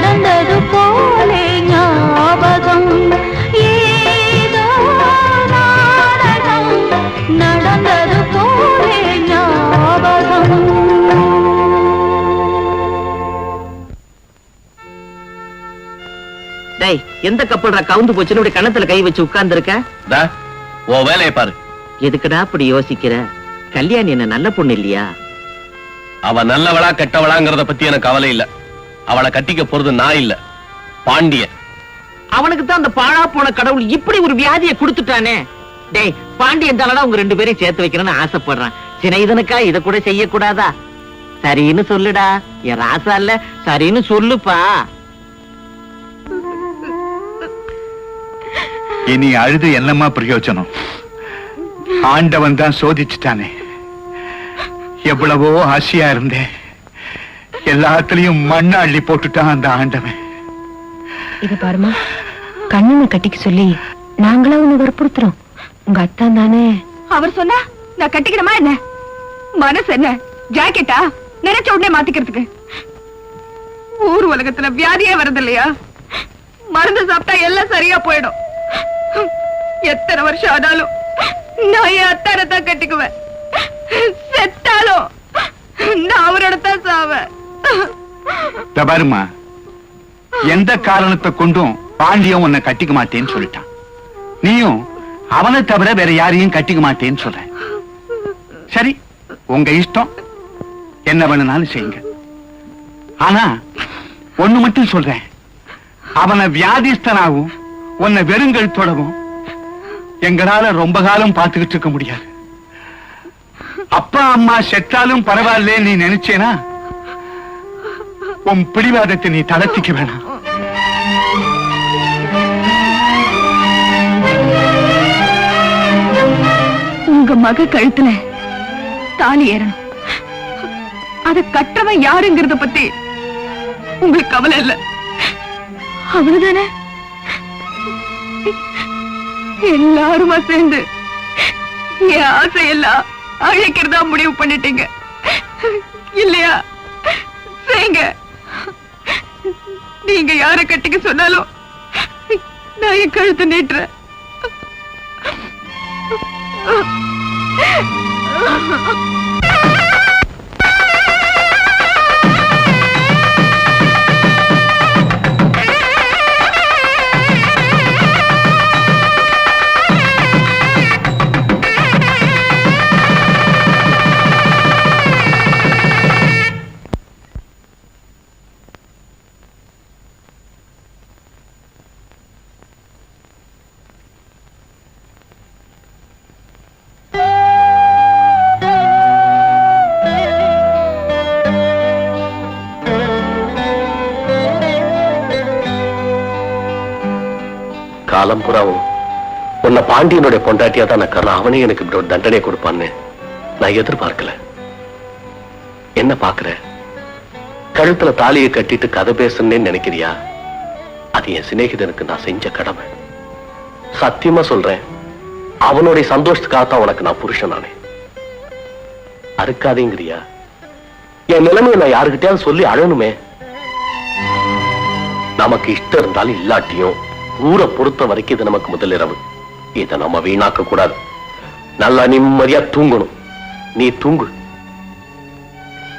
Speaker 1: நடந்தது போலே ஞாபகம் ஏதோ நாடகம் நடந்தது போலே ஞாபகம்.
Speaker 9: டேய், எந்த கப்பல்ற கவுந்து போச்சுன்னு இப்படி கணத்துல கை வச்சு உட்கார்ந்து இருக்க?
Speaker 4: உன் வேலையை பாரு.
Speaker 9: எதுக்குடா அப்படி யோசிக்கிற? கல்யாணி என்ன நல்ல பொண்ணு இல்லையா?
Speaker 4: அவ நல்லவளா கெட்டவளாங்கிறத பத்தி எனக்கு கவலை இல்ல. அவளை கட்டிக்க போறது நான் இல்ல, பாண்டியன்.
Speaker 9: அவனுக்கு தான் அந்த பாழா போன கடவுள் இப்படி ஒரு வியாதியை கொடுத்துட்டானே. டேய், பாண்டியன் தானடா உங்க 2 பேரையும் சேர்த்து வைக்கிறேன்னு ஆசைப்படுறான். சினைதனுக்கா இத கூட செய்ய கூடாதா? சரின்னு சொல்லுடா. என் ராசா இல்ல, சரின்னு சொல்லுப்பா.
Speaker 8: இனி அழுது என்னமா பிரயோஜனம்? ஆண்டவன் தான் சோதிச்சுட்டானே. எவ்வளவோ ஆசையா இருந்தேன், எல்லாத்துலயும் மண்ண அள்ளி போட்டுட்டான் அந்த ஆண்டவன்.
Speaker 1: இது பாருமா, கண்ணனை கட்டிக்க சொல்லி நாங்களா உன்னை வற்புறுத்துறோம். உங்க அத்தான் தானே. அவர் சொன்னா நான் கட்டிக்கிறமா என்ன? மனசு என்ன ஜாக்கெட்டா? நினைச்ச உடனே மாத்திக்கிறதுக்கு. ஊர் உலகத்துல வியாதியே வருது இல்லையா? மருந்து சாப்பிட்டா எல்லாம் சரியா போயிடும். எத்தனை வருஷம் ஆனாலும் நான் என் அத்தானை தான் கட்டிக்குவேன். செத்தாலும் நான் அவரோட தான் சாவேன்.
Speaker 8: பாருமா, எந்த காரணத்தை கொண்டும் பாண்டியன் உன்னை கட்டிக்க மாட்டேன்னு சொல்லிட்டான். நீயும் அவனை தவிர வேற யாரையும் கட்டிக்க மாட்டேன்னு சொல்ற. சரி, உங்க இஷ்டம், என்ன வேணும்னாலும் செய்யுங்க. ஆனா ஒண்ணு மட்டும் சொல்றேன், அவனை வியாதிஸ்தனாகவும் உன்னை வெறுங்கள் தொடவும் எங்களால ரொம்ப காலம் பார்த்துக்கிட்டு இருக்க முடியாது. அப்பா அம்மா செத்தாலும் பரவாயில்ல நீ நினைச்சேனா உன் பிடிவாதத்தை நீ தளர்த்திக்க வேணாம்.
Speaker 1: உங்க மக கழுத்துல தாலி ஏறணும். அத கட்டவன் யாருங்கிறத பத்தி உங்களுக்கு கவலை இல்ல, அவ்வளவுதானே? எல்லாருமா சேர்ந்து என் ஆசையெல்லாம் அழைக்கிறதா முடிவு பண்ணிட்டீங்க இல்லையா? செய்யுங்க. நீங்க யார கட்டிக்க சொன்னாலும் நான் என் கழுத்தை நீட்டுறேன்.
Speaker 4: காலம் புறாவும் உன்னை பாண்டியனுடைய பொண்டாட்டியா தான் நான் அவனே எனக்கு இப்படி ஒரு தண்டனை கொடுப்பான்னு நான் எதிர்பார்க்கல. என்ன பாக்குற? கழுத்துல தாலியை கட்டிட்டு கதை பேசுன்னு நினைக்கிறியா? அது என் சிநேகிதனுக்கு நான் செஞ்ச கடமை. சத்தியமா சொல்றேன், அவனுடைய சந்தோஷத்துக்காகத்தான் உனக்கு நான் புருஷனானே. அறுக்காதேங்கிறியா? என் நிலைமையை நான் யாருக்கிட்டையாவது சொல்லி அழணுமே. நமக்கு இஷ்டம் இருந்தாலும் இல்லாட்டியும் ஊரை பொறுத்த வரைக்கும் இது நமக்கு முதலிரவு. இதை நம்ம வீணாக்க கூடாது. நல்லா நிம்மதியா தூங்கணும். நீ தூங்கு.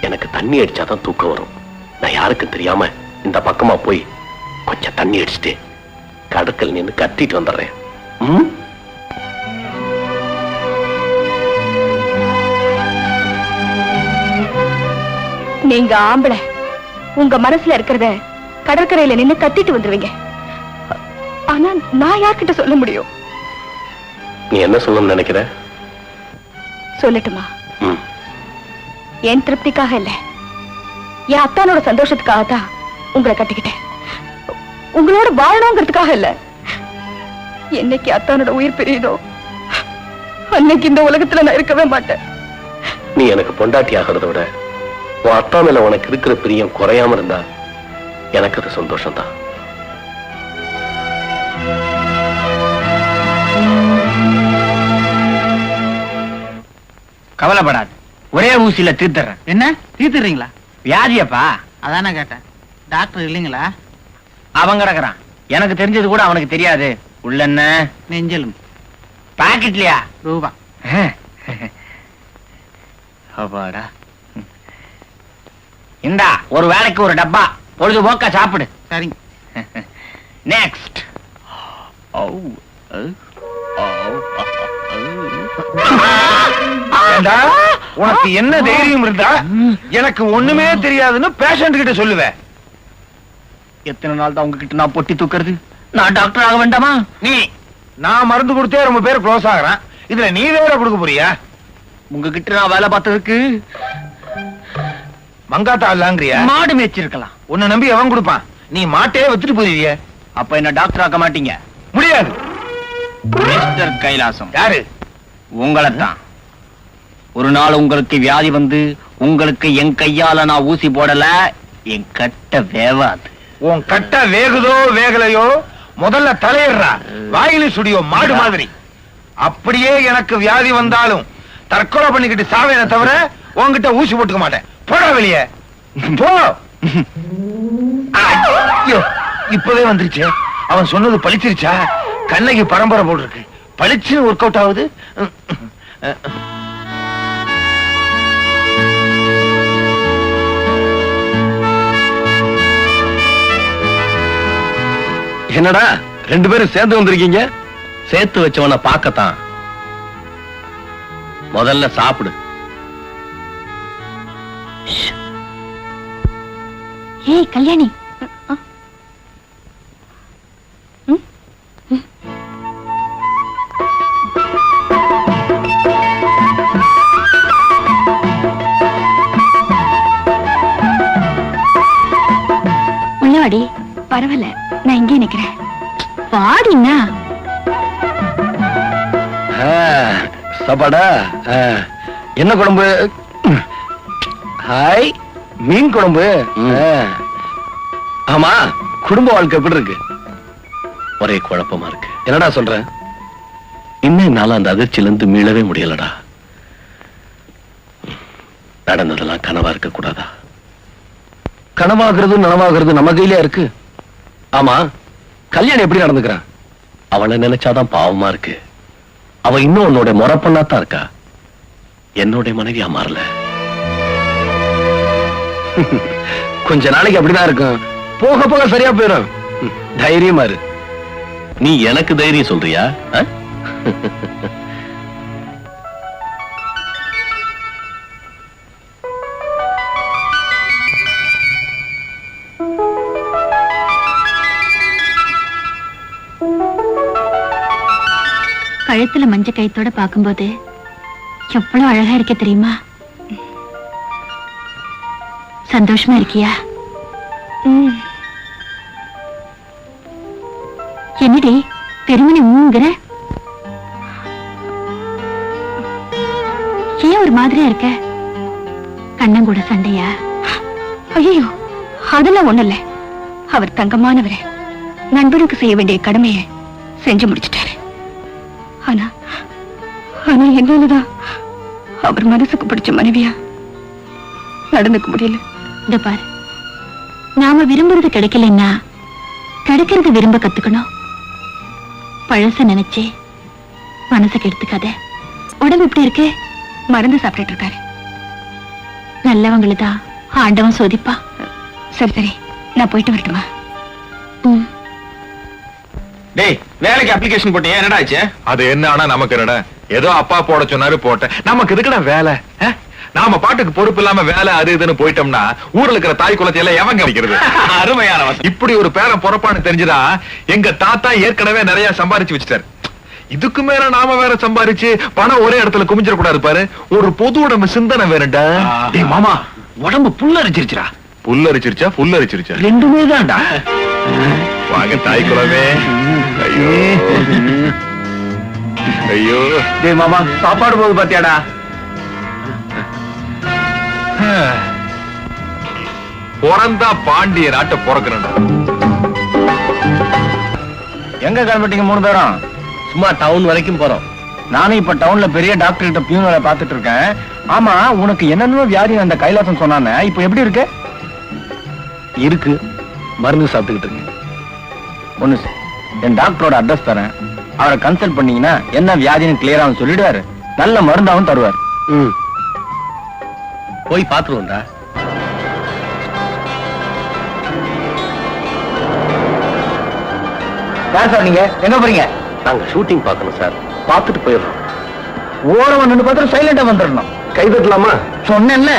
Speaker 4: எனக்கு தண்ணி அடிச்சாதான் தூக்கம் வரும். நான் யாருக்கும் தெரியாம இந்த பக்கமா போய் கொஞ்சம் தண்ணி அடிச்சுட்டு கடற்கல் நின்று கத்திட்டு வந்துடுறேன்.
Speaker 1: நீங்க ஆம்பளை, உங்க மனசுல இருக்கிறத கடற்கரையில நின்னு கத்திட்டு வந்துருவீங்க. ஆனா நான் யார்கிட்ட சொல்ல முடியும்?
Speaker 4: நீ என்ன சொல்லணும்னு நினைக்கிற?
Speaker 1: சொல்லட்டுமா? என் திருப்திக்காக இல்ல, என் அத்தானோட சந்தோஷத்துக்காக தான் உங்களை கட்டிக்கிட்டேன். உங்களோட வாழணுங்கிறதுக்காக இல்ல. என்னைக்கு அத்தானோட உயிர் பிரியுதோ அன்னைக்கு இந்த உலகத்துல நான் இருக்கவே மாட்டேன்.
Speaker 4: நீ எனக்கு பொண்டாட்டி ஆகிறத விட உன் அத்தா மேல உனக்கு இருக்கிற பிரியம் குறையாம இருந்தா எனக்கு அது சந்தோஷம் தான்.
Speaker 3: கவலைப்படாது, ஒரே ஊசியில தீர்த்துறேன். என்ன தீர்த்துறீங்களா? வியாதியப்பா? அதானே கேட்டேன். டாக்டர் இல்லைங்களா?
Speaker 9: அவன் கிடக்குறான். எனக்கு தெரிஞ்சது கூட அவனுக்கு தெரியாது. உள்ள என்ன? நெஞ்சலும். பாக்கெட்லயா? ரூபா. அப்பாடா. இந்தா ஒரு வேளைக்கு ஒரு டப்பா, பொழுதுபோக்கா சாப்பிடு. சரிங்க. நெக்ஸ்ட்.
Speaker 10: ஏண்டா, உனக்கு என்ன தைரியம் இருந்தா எனக்கு ஒண்ணுமே தெரியாதுன்னு பேஷண்ட் கிட்ட சொல்லுவேன்.
Speaker 9: எத்தனை நாள் தான் உங்ககிட்ட நான் பொட்டி தூக்குறது? நான் டாக்டர் ஆக வேண்டாமா?
Speaker 10: நான் மருந்து கொடுத்தே ரொம்ப பேர் க்ளோஸ் ஆகுறான், இதுல நீ வேற கொடுக்க போறியா?
Speaker 9: உங்ககிட்ட நான் வேலை பார்த்ததுக்கு
Speaker 10: மங்காத்தா இல்லாங்கிறியா?
Speaker 9: மாடு மேய்ச்சிருக்கலாம்.
Speaker 10: உன்னை நம்பி அவன் கொடுப்பான், நீ மாட்டையே வச்சுட்டு போயிருவிய.
Speaker 9: அப்ப என்ன டாக்டர் ஆக்க மாட்டீங்க?
Speaker 10: முடியாது.
Speaker 9: மிஸ்டர் கைலாசம்.
Speaker 10: யாரு?
Speaker 9: உங்களைத்தான். ஒரு நாள் உங்களுக்கு வியாதி வந்து உங்களுக்கு என் கையால நான் ஊசி போடல, என் கட்ட வேவாது.
Speaker 10: உன் கட்ட வேகுதோ வேகலையோ முதல்ல தலையிடுறா, வாயில சுடியோ மாடு மாதிரி. அப்படியே எனக்கு வியாதி வந்தாலும் தற்கொலை பண்ணிக்கிட்டு சாவேன தவிர உன்கிட்ட ஊசி போட்டுக்க மாட்டேன். போடா வெளியே போ. ஐயோ, இப்பவே வந்துருச்சு. அவன் சொன்னது பழிச்சிருச்சா? கண்ணகி பரம்பரை போல் இருக்கு, பழிச்சுன்னு ஒர்க் அவுட் ஆகுது.
Speaker 2: என்னடா ரெண்டு பேரும் சேர்ந்து வந்திருக்கீங்க?
Speaker 4: சேர்த்து வச்சவன பார்க்கத்தான். முதல்ல சாப்பிடு.
Speaker 1: ஏய் கல்யாணி, உள்ளவாடி. பரவாயில்ல, நான் இங்கே நிக்கிறேன். வாடினா
Speaker 2: சாப்பாடா? என்ன குழம்பு? ஹாய், மீன் குழம்பு. ஆமா, குடும்ப வாழ்க்கை எப்படி இருக்கு?
Speaker 4: ஒரே குழப்பமா இருக்கு.
Speaker 2: என்னடா சொல்ற?
Speaker 4: இன்னும் என்னால அந்த அதிர்ச்சியில இருந்து மீளவே முடியலடா. நடந்ததெல்லாம் கனவா இருக்க கூடாதா?
Speaker 2: கனவாகிறது நனவாகிறது நம்ம கையிலே இருக்கு. ஆமா, கல்யாணம் எப்படி நடந்துக்கிறான்?
Speaker 4: அவளை நினைச்சாதான் பாவமா இருக்கு. அவ இன்னும் உன்னோட முறை பண்ணாதான் இருக்கா, என்னோட மனைவியா மாறல.
Speaker 2: கொஞ்ச நாளைக்கு அப்படிதான் இருக்கும், போக போக சரியா போயிடும். தைரியமா இரு.
Speaker 4: நீ எனக்கு தைரியம் சொல்றியா?
Speaker 1: கழுத்துல மஞ்ச கைத்தோட பாக்கும்போது எவ்வளவு அழகா இருக்க தெரியுமா? சந்தோஷமா இருக்கியா? என்னடி பெருமணி ஊங்குற? ஏன் ஒரு மாதிரியா இருக்க? கண்ணன் கூட சண்டையா? ஐயோ, அதெல்லாம் ஒண்ணு இல்ல. அவர் தங்கமானவரே, நண்பனுக்கு செய்ய வேண்டிய கடமையை செஞ்சு முடிச்சிட்டாரு. ஆனா ஆனா என்னாலதான் அவர் மனசுக்கு பிடிச்ச மனைவியா நடந்துக்க முடியல. இந்த பாரு, நாம விரும்புறது கிடைக்கலன்னா கிடைக்கிறது விரும்ப கத்துக்கணும். பழச நினைச்சே மனசை கெடுத்துக்காத. உடம்பு எப்படி இருக்கு? மருந்து சாப்பிட்டு இருக்காரு. நல்லவங்களுதான் ஆண்டவன் சோதிப்பா. சரி சரி, நான் போயிட்டு வரட்டுமா?
Speaker 10: டேய், வேலைக்கு அப்ளிகேஷன் போட்டியா? என்னடா ஆச்சு?
Speaker 5: அது என்ன ஆனா நமக்கு என்னடா, ஏதோ அப்பா போட சொன்னாரு போட்டேன். நமக்கு எதுக்குடா வேலை? நாம பாட்டுக்கு பொறுப்பு இல்லாம வேலை அது இதுன்னு போயிட்டோம்னா ஊர்ல இருக்கிற தாய் குலத்தை எல்லாம் எவங்க வைக்கிறது?
Speaker 10: அருமையான
Speaker 5: இப்படி ஒரு பேரன் பொறப்பான்னு தெரிஞ்சுதா எங்க தாத்தா ஏற்கனவே நிறைய சம்பாரிச்சு வச்சுட்டாரு. இதுக்கு மேல நாம வேற சம்பாரிச்சு பணம் ஒரே இடத்துல குமிஞ்சிட கூடாது பாரு. ஒரு பொது உடம்பு சிந்தனை வேறடா.
Speaker 10: டேய் மாமா, உடம்பு புல்லரிச்சிருச்சுடா.
Speaker 5: புல்லரிச்சிருச்சா புல்லரிச்சிருச்சா?
Speaker 10: ரெண்டுமே தான்டா.
Speaker 5: வாங்க தாய் குலமே. ஐயோ ஐயோ.
Speaker 10: டேய் மாமா, சாப்பாடு போது பாத்தியாடா?
Speaker 5: பிறந்தா பாண்டிய நாட்டை பிறக்கிறேன்டா.
Speaker 9: எங்க கிளம்பிட்டீங்க 3 பேரும்?
Speaker 4: சும்மா டவுன் வரைக்கும் போறோம்.
Speaker 9: நானும் இப்ப டவுன்ல பெரிய டாக்டர் கிட்ட பியூன் வேலை பார்த்துட்டு இருக்கேன். ஆமா, உனக்கு என்னென்ன வியாதி அந்த கைலாசம் சொன்னானே, இப்ப எப்படி இருக்கு?
Speaker 2: இருக்கு, மருந்து சாப்பிட்டுக்கிட்டு இருக்கு. ஒண்ணு என் டாக்டரோட அட்ரஸ் தரேன், அவரை கன்சல்ட் பண்ணீங்கன்னா என்ன வியாதின்னு கிளியரா சொல்லிடுவாரு, நல்ல மருந்தாவும் தருவார்.
Speaker 4: போய் பாத்துருவோம்டா.
Speaker 2: யார் சார் நீங்க? எங்க போறீங்க?
Speaker 4: நாங்க ஷூட்டிங் பார்க்கணும் சார், பார்த்துட்டு போயிடுறோம்.
Speaker 2: ஓரமா நின்று பார்த்து சைலண்டா வந்துடணும்.
Speaker 4: கை தட்டலாமா?
Speaker 2: சொன்னேன்ல.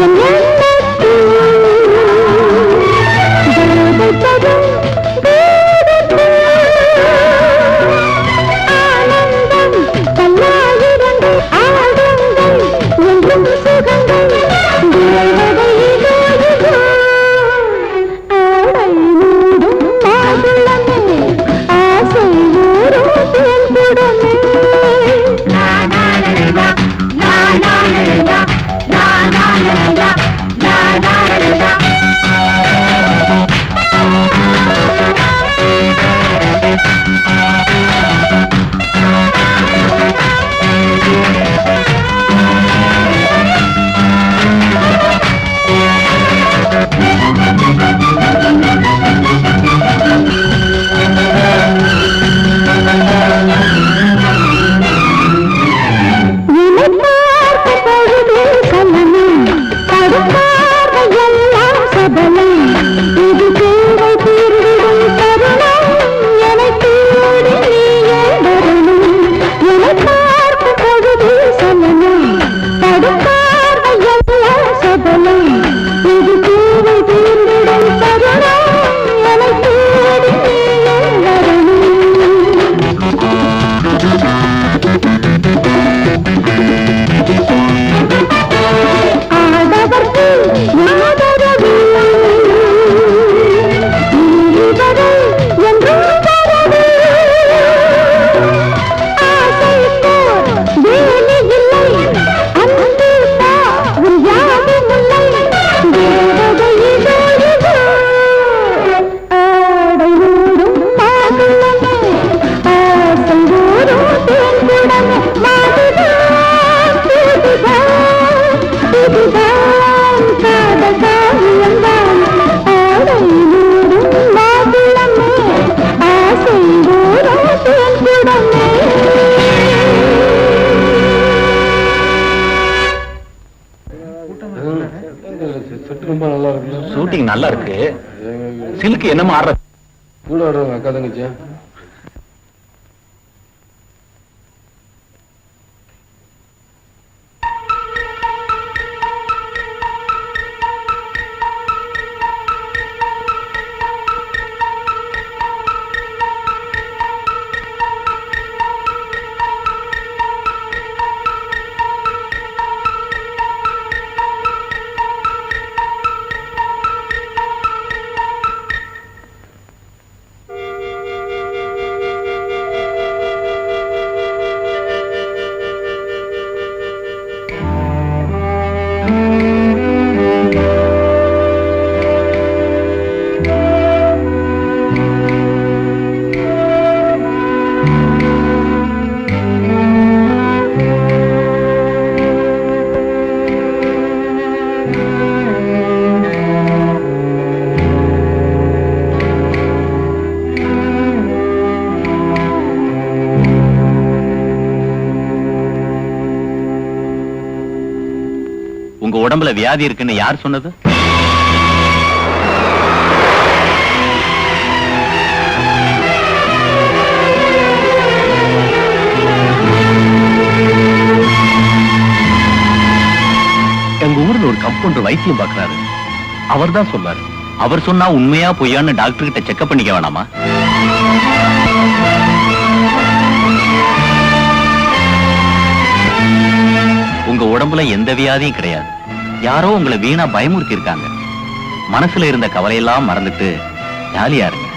Speaker 1: என்ன
Speaker 2: ரொம்ப நல்லா இருக்கு.
Speaker 8: ஷூட்டிங் நல்லா இருக்கு. சில்க்கு என்னமா ஆடுற?
Speaker 2: கூட ஆடுறாங்க அக்கா தங்கச்சியா?
Speaker 8: உங்க உடம்புல வியாதி இருக்குன்னு யார் சொன்னது? எங்க ஊர்ல ஒரு கம்பவுண்டர் வைத்தியம் பார்க்கறாரு. அவர் தான் சொன்னார். அவர் சொன்னா உண்மையா பொய்யான்னு டாக்டர் கிட்ட செக்அப் பண்ணிக்க வேணாமா? உங்க உடம்புல எந்த வியாதியும் கிடையாது. யாரோ உங்களை வீணா பயமுறுத்தி இருக்காங்க. மனசுல இருந்த கவலையெல்லாம் மறந்துட்டு ஜாலியா இருங்க.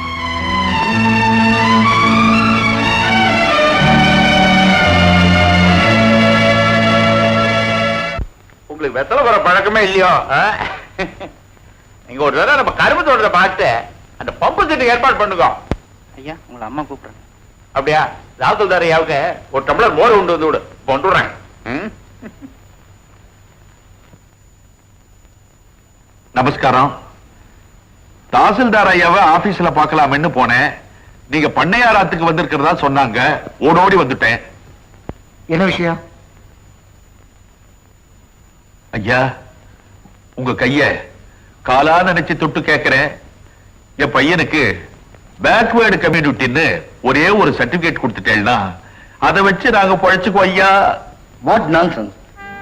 Speaker 7: உங்களுக்கு வெத்தலை போற பழக்கமே இல்லையோ? நீங்க ஒரு தடவை நம்ம கரும்பு தோட்டத்தை பார்த்து அந்த பம்பு செட்டு ஏற்பாடு பண்ணுங்க.
Speaker 9: ஐயா உங்களை அம்மா கூப்பிடுறேன்.
Speaker 7: அப்படியா? தாசில்தார் ஐயாவுக்கு ஒரு டம்ளர் மோர் கொண்டு வந்து விடு. கொண்டு விடுறேன்.
Speaker 5: நமஸ்காரம். தாசில்தார் ஐயாவை ஆபீஸ்ல பார்க்கலாம்னு போனேன். நீங்க பண்ணையாராத்துக்கு வந்திருக்கிறதா சொன்னாங்க. ஓடோடி வந்துட்டேன்.
Speaker 10: என்ன விஷயம்?
Speaker 5: ஐயா, உங்க கைய காலா நினைச்சு தொட்டு கேட்கிறேன். என் பையனுக்கு பேக்வேர்டு கம்யூனிட்டின்னு ஒரே ஒரு சர்டிபிகேட் கொடுத்துட்டேன்னா அதை வச்சு நாங்க பழைச்சுக்குவோம் ஐயா.
Speaker 10: What nonsense!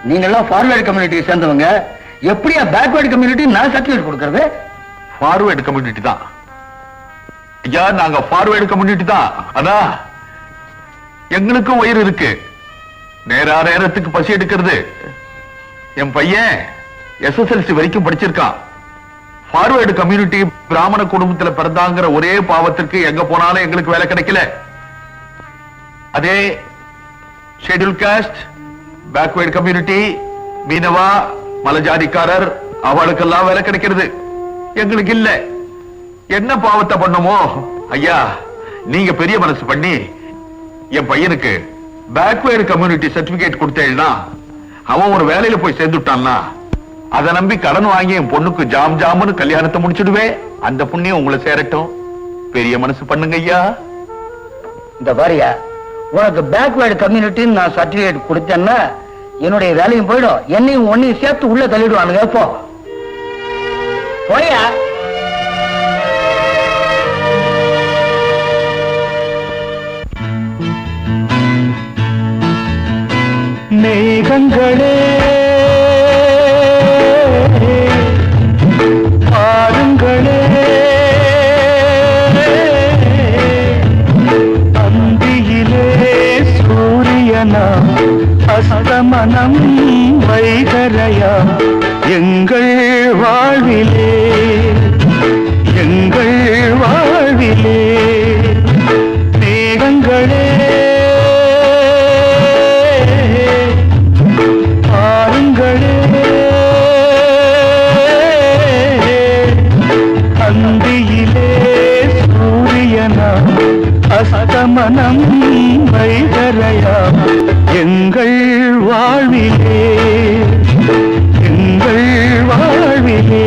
Speaker 10: நீங்க எல்லாம் ஃபார்வர்ட் கம்யூனிட்டியை சேர்ந்தவங்க, எப்படியா பேக்வர்ட் கம்யூனிட்டி நான் சர்டிபிகேட் கொடுக்கறது?
Speaker 5: ஃபார்வர்டு கம்யூனிட்டி தான் ஐயா. நாங்க ஃபார்வர்டு கம்யூனிட்டி தான். ஆனா எங்களுக்கும் உயிர் இருக்கு. நேரத்துக்கு பசி எடுக்கிறது. என் பையன் SSLC வரைக்கும் படிச்சிருக்கான். ஃபார்வர்டு கம்யூனிட்டி பிராமண குடும்பத்துல பிறந்தாங்கிற ஒரே பாவத்திற்கு எங்க போனாலும் எங்களுக்கு வேலை கிடைக்கல. அதே ஷெட்யூல் காஸ்ட், பேக்வர்டு கம்யூனிட்டி, மீனவா, மலஜாதிக்காரர், அவளுக்கெல்லாம் வேலை கிடைக்கிறது. எங்களுக்கு இல்ல. என்ன பாவத்தை பண்ணுமோ ஐயா? நீங்க பெரிய மனசு பண்ணி என் பையனுக்கு பேக்வேர்டு கம்யூனிட்டி சர்டிபிகேட் கொடுத்தேன்னா அவன் ஒரு வேலையில போய் சேர்ந்துட்டான்னா அதை நம்பி கடன் வாங்கி என் பொண்ணுக்கு ஜாம் ஜாமுன்னு கல்யாணத்தை முடிச்சிடுவே. அந்த புண்ணியம் உங்களை சேரட்டும். பெரிய மனசு பண்ணுங்க ஐயா.
Speaker 10: இந்த பாரியா, உனக்கு பேக்வேர்டு கம்யூனிட்டின்னு நான் சர்டிபிகேட் கொடுத்தேன்னா என்னுடைய வேலையும் போயிடும், என்னையும் ஒன்னையும் சேர்த்து உள்ள தள்ளிடுவானுங்க. போ போயா.
Speaker 6: மேகங்களே பாருங்களே, அந்தியிலே சூரியனா அஸ்தமனம் வைகரையா எங்கள் வாழ்விலே, எங்கள் வாழ்விலே. மேகங்களே பாருங்களே, அந்தியிலே சூரியனா அஸ்தமனம் வைகரையா எங்கள் வாழ்விலே, எங்கள் வாழ்விலே.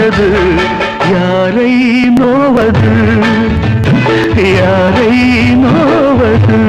Speaker 6: போனது யாரை நோவது யாரை நோவது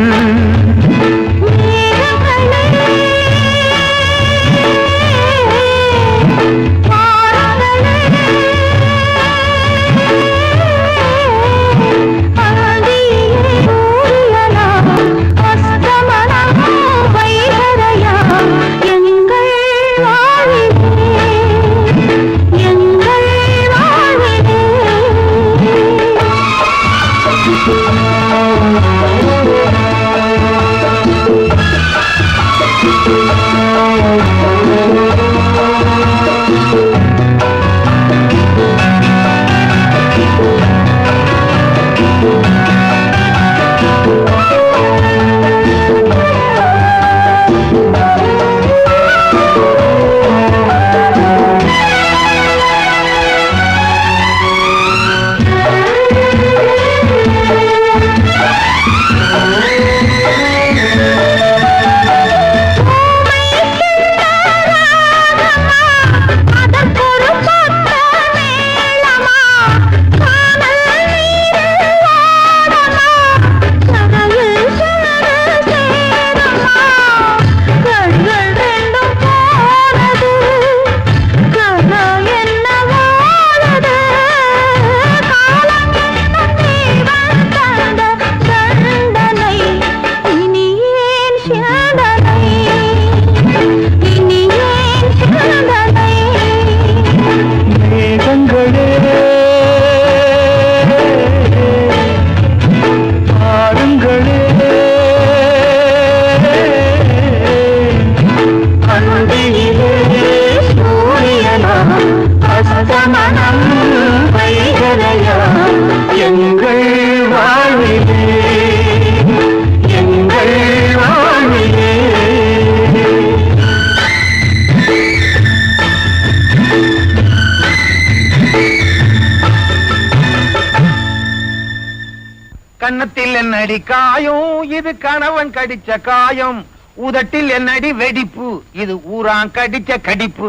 Speaker 10: கன்னத்தில் என்னடி காயம் இது கணவன் கடிச்ச காயம் உதட்டில் என்னடி வெடிப்பு இது ஊரான் கடிச்ச கடிப்பு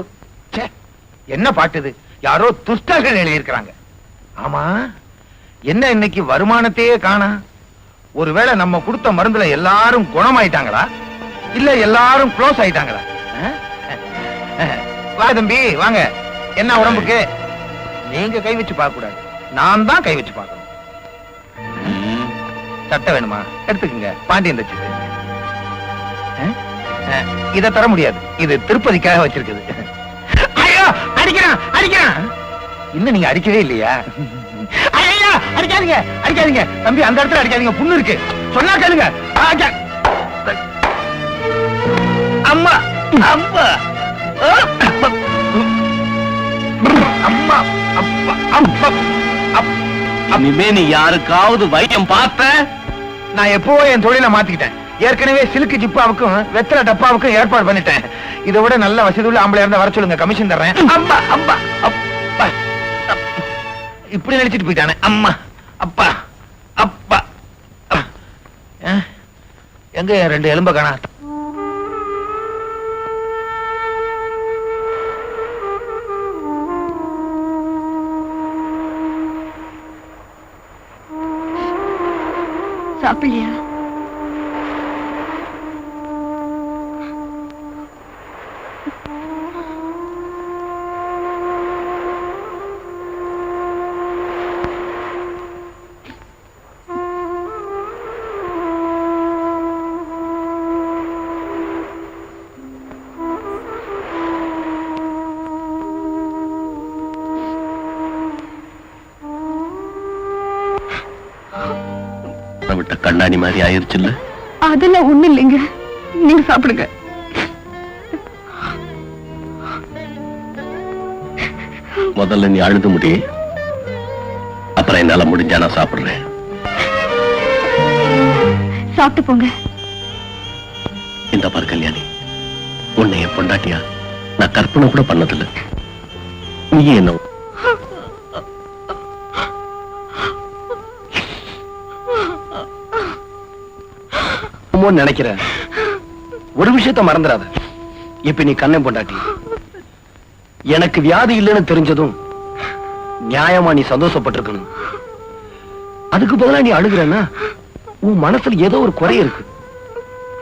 Speaker 10: ச்சே, என்ன பாட்டுது யாரோ துஷ்டர்கள் எழுதியிருக்கிறாங்க. ஆமா என்ன இன்னைக்கு வருமானத்தையே காணா? ஒருவேளை நம்ம கொடுத்த மருந்துல எல்லாரும் குணமாயிட்டாங்களா இல்ல எல்லாரும் க்ளோஸ் ஆயிட்டாங்களா? வா தம்பி வாங்க. என்ன உடம்புக்கு? நீங்க கை வச்சு பார்க்க கூடாது, நான் தான் கை வச்சு பார்க்கணும். சட்டை வேணுமா? எடுத்துக்கங்க, பாண்டியன் தச்சுது. இத தர முடியாது, இது திருப்பதிக்காக வச்சிருக்குது. ஐயோ அடிக்கிறான் அடிக்கிறான். இன்னும் நீங்க அடிக்கவே இல்லையா? ஐயா அடிக்காதீங்க அடிக்காதீங்க தம்பி, அந்த இடத்துல அடிக்காதீங்க, புண்ணு இருக்கு. சொன்னா கேளுங்க. அம்மா அம்மா அம்மா அப்பா அப்பா.
Speaker 4: இனிமே நீ யாருக்காவது வைத்தியம் பார்த்த?
Speaker 10: நான் எப்போ என் தொழிலை மாத்திக்கிட்டேன். ஏற்கனவே சிலுக்கு ஜிப்பாவுக்கும் வெத்தலை டப்பாவுக்கும் ஏற்பாடு பண்ணிட்டேன். இதை விட நல்ல வசதி உள்ள ஆம்பளை இருந்தா வர சொல்லுங்க, கமிஷன் தர்றேன். அம்மா அம்மா அப்பா. இப்படி நினைச்சிட்டு போயிட்டானே. அம்மா அப்பா அப்பா. எங்க ரெண்டு எலும்ப காணா?
Speaker 1: சாப்பிடலையா?
Speaker 4: விட்ட கண்ணாடி மாதிரி ஆயிருச்சுல்ல?
Speaker 1: அதெல்லாம் ஒண்ணு இல்லைங்க, நீங்க சாப்பிடுங்க.
Speaker 4: முதல்ல நீ அழுது முடி, அப்புறம் என்னால முடிஞ்சா நான் சாப்பிடுறேன்.
Speaker 1: சாப்பிட்டு போங்க.
Speaker 4: இந்த பாரு கல்யாணி, உன்னை என் பொண்டாட்டியா நான் கற்பனை கூட பண்ணதில்லை. நீ என்ன
Speaker 2: நினைக்கிற? ஒரு விஷயத்த மறந்துடாத. இப்ப நீ கண்ணன் பொண்டாட்டி. எனக்கு வியாதி இல்லைன்னு தெரிஞ்சதும் நியாயமா நீ சந்தோஷப்பட்டிருக்கணும். அதுக்கு பதிலா நீ அழுகுறன்னா உன் மனசுல ஏதோ ஒரு குறை இருக்கு.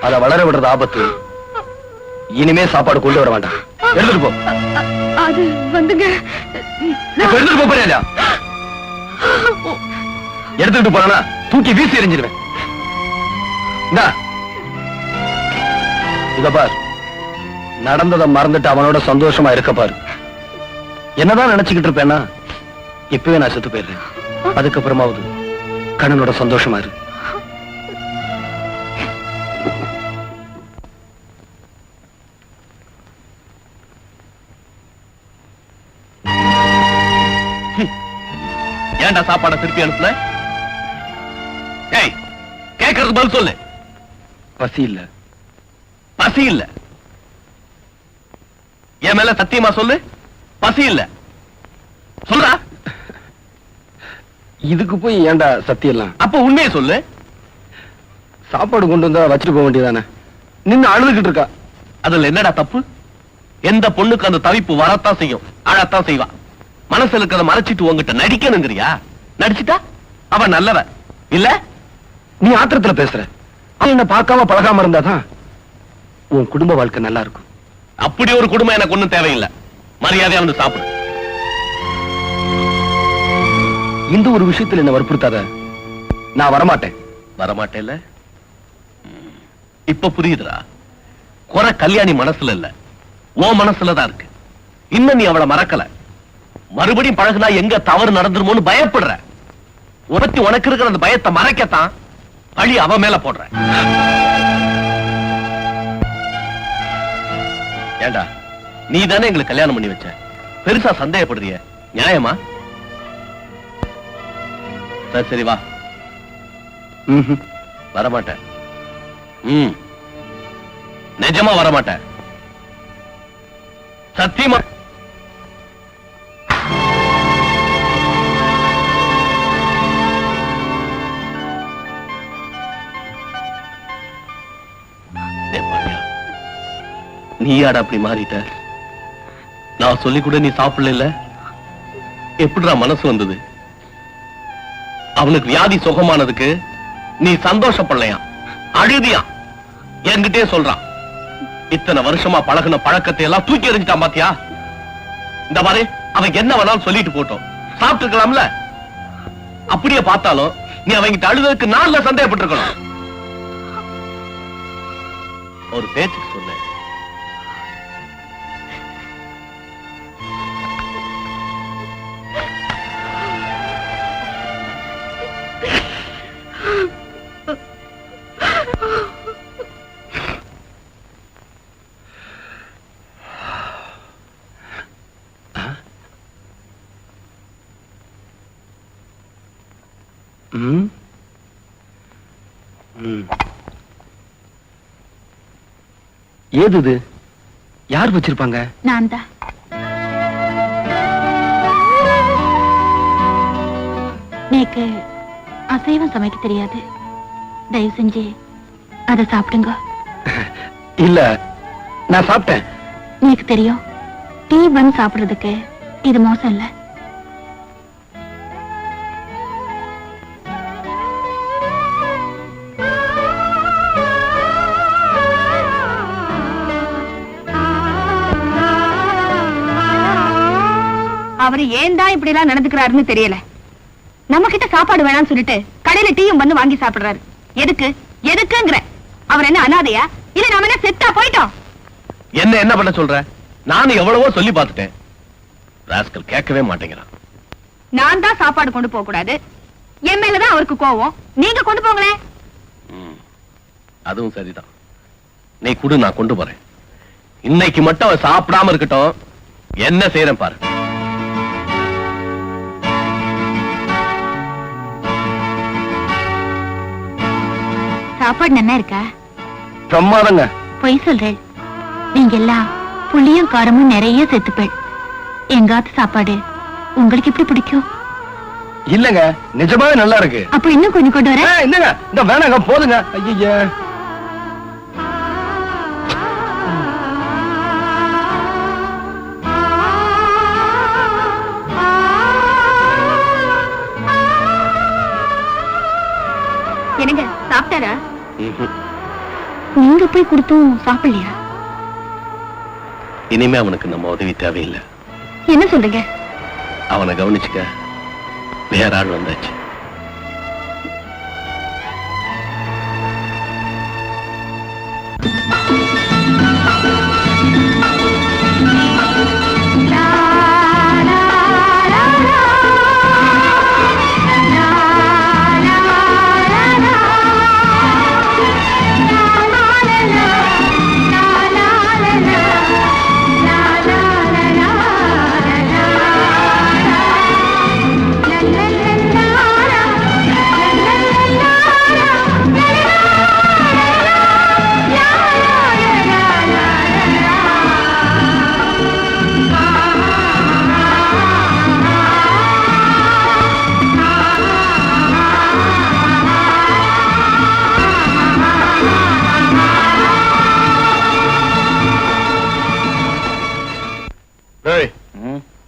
Speaker 2: அத வளர விடுறது ஆபத்து. இனிமே சாப்பாடு கொண்டு வர வேண்டாம். எடுத்துட்டு போ.
Speaker 1: அது வந்துங்க,
Speaker 2: இப்ப எடுத்துட்டு போ போறியா? எடுத்துட்டு போனா தூக்கி வீசி எறிஞ்சிருவேன். இந்தா. இத பார், நடந்ததை மறந்துட்டு அவனோட சந்தோஷமா இருக்க பாரு. என்னதான் நினைச்சுக்கிட்டு இருப்பேன்னா இப்பவே நான் செத்து போயிடுறேன். அதுக்கப்புறமாவது கண்ணனோட சந்தோஷமா இரு.
Speaker 4: ஏன்டா சாப்பாடை திருப்பி அனுப்புல? ஏய், கேட்கறது பதில் சொல்லு.
Speaker 2: பசி இல்ல.
Speaker 4: பசி இல்ல? என் மேல சத்தியமா சொல்லு. பசி இல்ல சொல்றா.
Speaker 2: இதுக்கு போய் ஏன்டா சத்தியெல்லாம்?
Speaker 4: அப்ப உண்மையை சொல்லு.
Speaker 2: சாப்பாடு கொண்டு வந்தா வச்சுட்டு போக வேண்டியதானே? நின்னு அழுதுகிட்டு இருக்கா.
Speaker 4: அதுல என்னடா தப்பு? எந்த பொண்ணுக்கு அந்த தவிப்பு வரத்தான் செய்யும், அழத்தான் செய்வா. மனசுல இருக்கிறத மறைச்சிட்டு உங்ககிட்ட நடிக்கணுங்கிறியா? நடிச்சுட்டா அவன் நல்லவ இல்ல?
Speaker 2: நீ ஆத்திரத்துல பேசுற. அவன் என்ன பார்க்காம பழகாம இருந்தாதான் உன் குடும்ப வாழ்க்கை நல்லா இருக்கும்.
Speaker 4: அப்படி ஒரு குடும்பம் எனக்கு ஒண்ணும் தேவையில்லை. மரியாதையா வந்து சாப்பிடு.
Speaker 2: இந்த ஒரு விஷயத்துல என்ன வற்புறுத்தாத. நான் வரமாட்டேன்.
Speaker 4: வரமாட்டேல்ல? இப்ப புரியுதுடா. குறை கல்யாணி மனசுல இல்ல, உன் மனசுலதான் இருக்கு. இன்னும் நீ அவளை மறக்கல. மறுபடியும் பழகுனா எங்க தவறு நடந்துருமோன்னு பயப்படுற. உனக்கு இருக்கிற அந்த பயத்தை மறைக்கத்தான் பழி அவ மேல போடுற. ஏண்டா, நீ தானே எங்களுக்கு கல்யாணம் பண்ணி வச்ச. பெருசா சந்தேகப்படுறிய? நியாயமா? சரி சரி வா. வரமாட்டேன். நிஜமா வரமாட்டேன். சத்தியமா. நீயாடா அப்படி மாறிட்ட? நான் சொல்லி கூட நீ சாப்பிடல. எப்படிடா மனசு வந்தது? அவனுக்கு வியாதி சுகமானதுக்கு நீ சந்தோஷப்படலையா? அழுதியா? என்கிட்டே சொல்றான். இத்தனை வருஷமா பழகுன பழக்கத்தை எல்லாம் தூக்கி எறிஞ்சிட்டான் பாத்தியா? இந்த மாதிரி அவன் என்ன வேணாலும் சொல்லிட்டு போட்டோம், சாப்பிட்டு இருக்கலாம்ல. அப்படியே பார்த்தாலும் நீ அவங்கிட்ட அழுததுக்கு நான்ல சந்தேகப்பட்டிருக்கணும். ஒரு பேச்சுக்கு சொன்ன.
Speaker 2: ஏது இது? யார் வச்சிருப்பாங்க?
Speaker 1: நான் தான். நேக்கு அசைவம் சமைக்க தெரியாது. தயவு செஞ்சு அதை சாப்பிடுங்க.
Speaker 2: இல்ல, நான் சாப்பிட்டேன்.
Speaker 1: எனக்கு தெரியும். டீ பன் சாப்பிடுறதுக்கு இது மோசம் இல்ல. அவரு ஏன் தான் இப்படி எல்லாம் நடந்துக்கிறாருன்னு தெரியல. நம்ம கிட்ட சாப்பாடு வேணாம்னு சொல்லிட்டு கடையில டீயும் வந்து வாங்கி சாப்பிடுறாரு. எதுக்கு எதுக்குங்கிற? அவர் என்ன அனாதையா? இல்ல நாம என்ன செத்தா போயிட்டோம்?
Speaker 4: என்ன பண்ண சொல்ற? நானும் எவ்வளவோ சொல்லி பார்த்துட்டேன். ராஸ்கல் கேட்கவே மாட்டேங்கிறான்.
Speaker 1: நான் தான் சாப்பாடு கொண்டு போக கூடாது. என் மேலதான் அவருக்கு கோவம். நீங்க கொண்டு போங்களேன்.
Speaker 4: அதுவும் சரிதான். நீ குடு, நான் கொண்டு போறேன். இன்னைக்கு மட்டும் அவன் சாப்பிடாம இருக்கட்டும். என்ன செய்யறேன் பாரு.
Speaker 1: சாப்பாடு நல்லா இருக்கா?
Speaker 2: பிரமாதங்க.
Speaker 1: பொய் சொல்றேன். நீங்க எல்லாம் புளியும் காரமும் நிறைய சேர்த்துப்பேன். எங்காத்து சாப்பாடு உங்களுக்கு எப்படி பிடிக்கும்?
Speaker 2: இல்லங்க, நிஜமாவே நல்லா இருக்கு.
Speaker 1: அப்ப இன்னும் கொஞ்சம் கொண்டு வரேன்.
Speaker 2: இல்லங்க, இந்த வேணாங்க, போதுங்க. ஐயா,
Speaker 1: சாப்பிட்டாரா? நீங்க போய் கொடுத்தும் சாப்பிடலையா?
Speaker 4: இனிமே அவனுக்கு நம்ம உதவி தேவையில்லை.
Speaker 1: என்ன சொல்றீங்க?
Speaker 4: அவனை கவனிச்சுக்க வேற ஆள் வந்தாச்சு.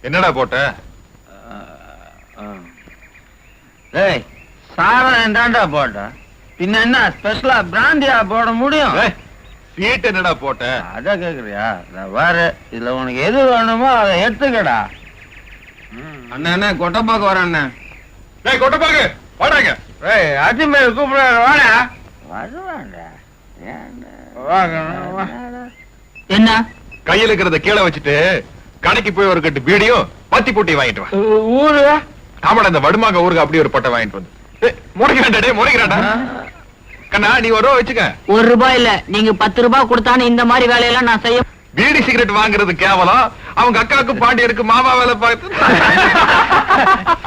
Speaker 5: என்னடா போட்ட?
Speaker 10: சாரம் தாண்டா போட்டேன். பின்ன என்ன ஸ்பெஷலா பிராந்தியா போட முடியும்?
Speaker 5: சீட் என்னடா போட்ட?
Speaker 10: அத கேக்குறியா? வேற இதுல உனக்கு எது வேணுமோ அதை எடுத்துக்கடா. அண்ணா கொட்டப்பாக்கு வர அண்ணன்.
Speaker 5: கொட்டப்பாக்கு வாடாங்க.
Speaker 10: அஜிமேல் கூப்பிடுறாரு, வாடா. வருவாண்டா.
Speaker 3: என்ன
Speaker 5: கையில இருக்கிறத கீழே வச்சுட்டு கடைக்கு போய் ஒரு கட்டு பீடியும் பத்தி பொட்டி வாங்கிட்டு வா.
Speaker 10: ஊரு
Speaker 5: ஆமாடா, இந்த வடுமாங்க ஊருக்கு அப்படி ஒரு பட்டை வாங்கிட்டு வந்து முறைக்கிறாண்டா. முறைக்கிறாண்டா கண்ணா, நீ ஒரு ரூபா வச்சுக்க.
Speaker 3: 1 ரூபாய் இல்ல, நீங்க 10 ரூபாய் கொடுத்தானே இந்த மாதிரி வேலையெல்லாம் நான் செய்ய.
Speaker 5: பீடி சிகரெட் வாங்குறது கேவலம். அவங்க அக்காவுக்கு பாண்டியருக்கு மாமா வேலை பார்த்து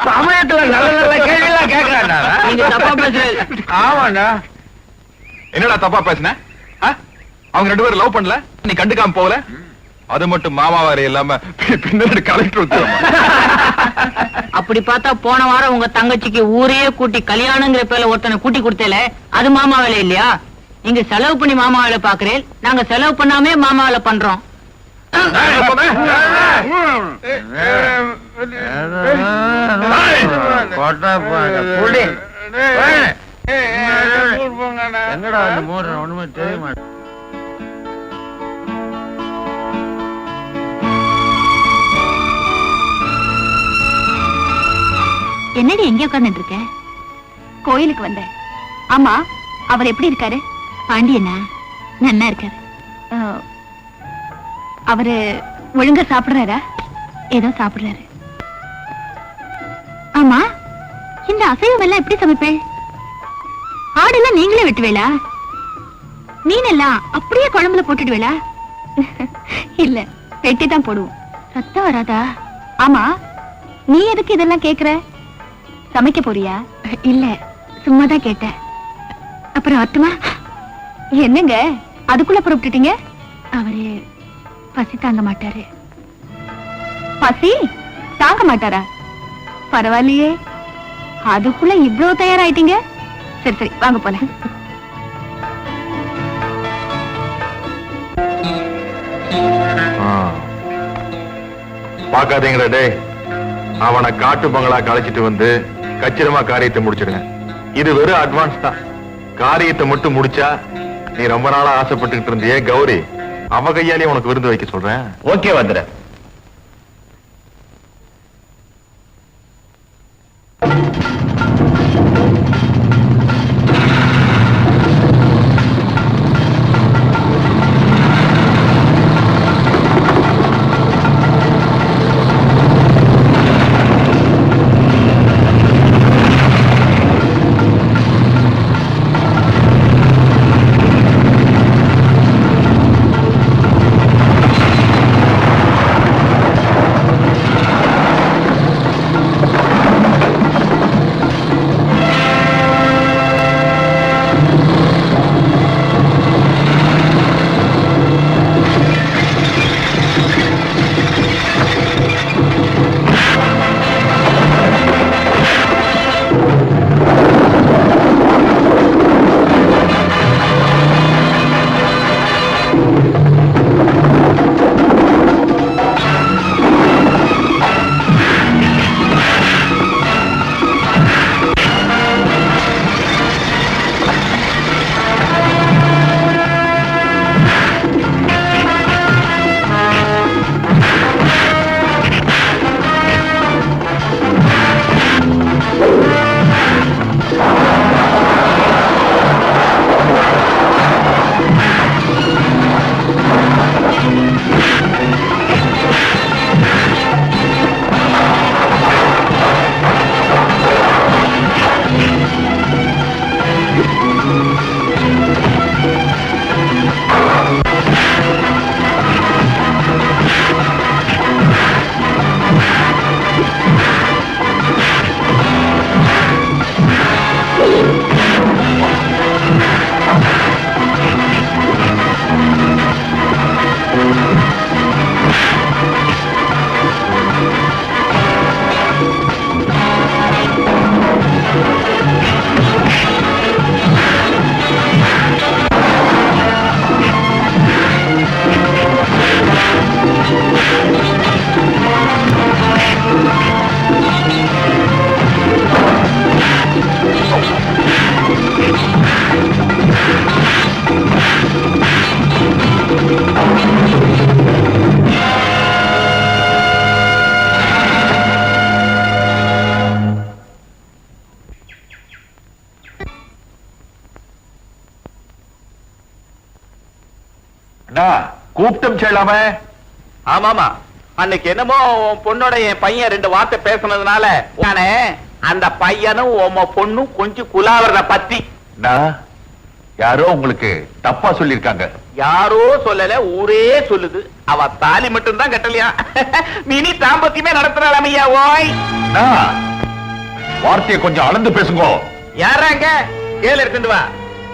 Speaker 10: சமயத்துல நல்ல நல்ல கேள்வி எல்லாம் கேட்கறாண்டா.
Speaker 3: நீங்க தப்பா பேசுறீங்க.
Speaker 10: ஆமாண்டா.
Speaker 5: என்னடா தப்பா பேசுன? அவங்க 2 பேரும் லவ் பண்ணல, நீ கண்டுக்காம போகல. அது மட்டும் மாமா வேற இல்லாம பின்னாடி கலெக்டர் உத்தரவு.
Speaker 3: அப்படி பார்த்தா போன வாரம் உங்க தங்கச்சிக்கு ஊரையே கூட்டி கல்யாணங்கிற பேர்ல ஒருத்தனை கூட்டி கொடுத்தேல, அது மாமா வேலை இல்லையா? நீங்க செலவு பண்ணி மாமா வேலை பாக்குறேன், நாங்க செலவு பண்ணாமே மாமா வேலை பண்றோம்.
Speaker 10: எங்கடா அந்த மூடுற ஒண்ணுமே தெரிய மாட்டேன்.
Speaker 1: என்னடி எங்க உட்கார்ந்துட்டு இருக்க? கோயிலுக்கு வந்தேன். ஆமா, அவர் எப்படி இருக்காரு? பாண்டியனா? நல்லா இருக்காரு. அவரு ஒழுங்கா சாப்பிடுறாரா? ஏதோ சாப்பிடுறாரு. ஆமா, இந்த அசைவம் எல்லாம் எப்படி சமைப்பேன்? ஆடெல்லாம் நீங்களே வெட்டுவேளா? மீனெல்லாம் அப்படியே குழம்புல போட்டுடுவேளா? இல்ல, வெட்டி தான் போடுவோம். சத்தம் வராதா? ஆமா, நீ எதுக்கு இதெல்லாம் கேக்குற? சமைக்க போறியா? இல்ல, சும்மாதான் கேட்டேன். அப்புறம் அத்துமா என்னங்க அதுக்குள்ள புறப்பட்டுட்டீங்க? அவரு பசி தாங்க மாட்டாரு. பசி தாங்க மாட்டாரா? பரவாயில்லையே, அதுக்குள்ள இவ்வளவு தயாராயிட்டீங்க. சரி சரி, வாங்க போல.
Speaker 5: பாக்காதீங்களா டே, அவனை காட்டு பங்களா கழிச்சிட்டு வந்து கச்சிதமா காரியத்தை முடிச்சிடுங்க. இது வெறும் அட்வான்ஸ் தான். காரியத்தை மட்டும் முடிச்சா நீ ரொம்ப நாளா ஆசைப்பட்டுக்கிட்டு இருந்தியே கௌரி, அவ கையாலே உனக்கு விருந்து வைக்க சொல்றேன்.
Speaker 8: ஓகே வந்துடுற. கூப்பிட்டும் செல்லாம.
Speaker 7: ஆமாமா, அன்னைக்கு என்னமோ உன் பொண்ணோட என் பையன் 2 வார்த்தை பேசுனதுனால நானே அந்த பையனும் உன் பொண்ணும் கொஞ்சம் குலாவறத பத்தி.
Speaker 8: யாரோ உங்களுக்கு தப்பா சொல்லிருக்காங்க.
Speaker 7: யாரோ சொல்லல, ஊரே சொல்லுது. அவ தாலி மட்டும் தான் கட்டலையா, மினி தாம்பத்தியமே நடத்துறாளையா. ஓய்,
Speaker 8: வார்த்தையை கொஞ்சம் அளந்து பேசுங்க.
Speaker 7: யாராங்க கேளு எடுத்துட்டு வா.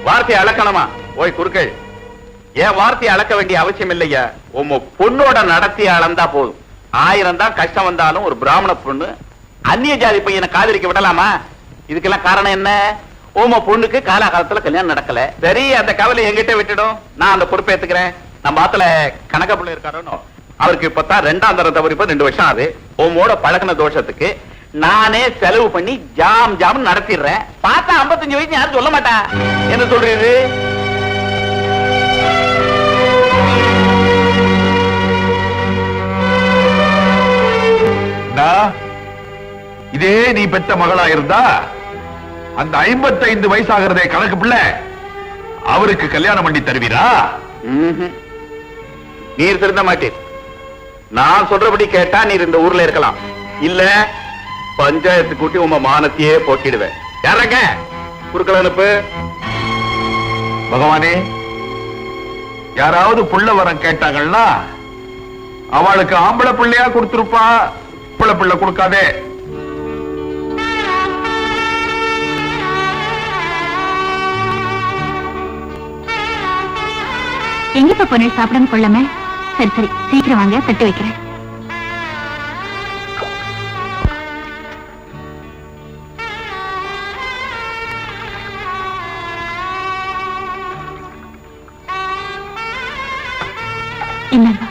Speaker 7: வார்த்தையை அளக்கணுமா? ஓய் குறுக்கள், ஏன் வார்த்தையை அளக்க வேண்டிய அவசியம் இல்லையா. உங்க பொண்ணோட நடத்திய அளந்தா போதும். 1000 தான் கஷ்டம் வந்தாலும் ஒரு பிராமண பொண்ணு அந்நிய ஜாதி பையனை காதலிக்க விடலாமா? இதுக்கெல்லாம் காரணம் என்ன? உங்க பொண்ணுக்கு காலாகாலத்துல கல்யாணம் நடக்கல. சரி, அந்த கவலை எங்கிட்ட விட்டுடும், நான் அந்த பொறுப்பை ஏத்துக்கிறேன். நம்ம ஆத்துல கணக்க பிள்ளை இருக்காரோ, அவருக்கு இப்பதான் 2ஆம் தரம் தவறு, 2 வருஷம் ஆகுது. உமோட பழகின தோஷத்துக்கு நானே செலவு பண்ணி ஜாம் ஜாம் நடத்திடுறேன். பார்த்தா 55 வயசு யாரும் சொல்ல மாட்டா. என்ன சொல்றீரு?
Speaker 8: இதே நீ பெத்த மகளா இருந்தா அந்த 55 வயசாகிறதே கணக்கு பிள்ளை அவருக்கு கல்யாணம் பண்ணி தருவீரா?
Speaker 7: நீர் திருந்த மாட்டீர். நான் சொல்றபடி கேட்டா நீர் இந்த ஊர்ல இருக்கலாம். இல்ல பஞ்சாயத்து கூட்டி உங்க மானத்தையே போக்கிடுவேன். யாரங்க குறுக்கள் அனுப்பு.
Speaker 8: பகவானே, யாராவது புள்ள வரம் கேட்டாங்கன்னா அவளுக்கு ஆம்பளை பிள்ளையா கொடுத்திருப்பா, பிள்ளை கொடுக்காதே.
Speaker 1: எங்கப்பா பொண்ணு சாப்பிடாம கொள்ளாம? சரி சரி, சீக்கிரம் வாங்க, தட்டு வைக்கிறேன். என்னங்க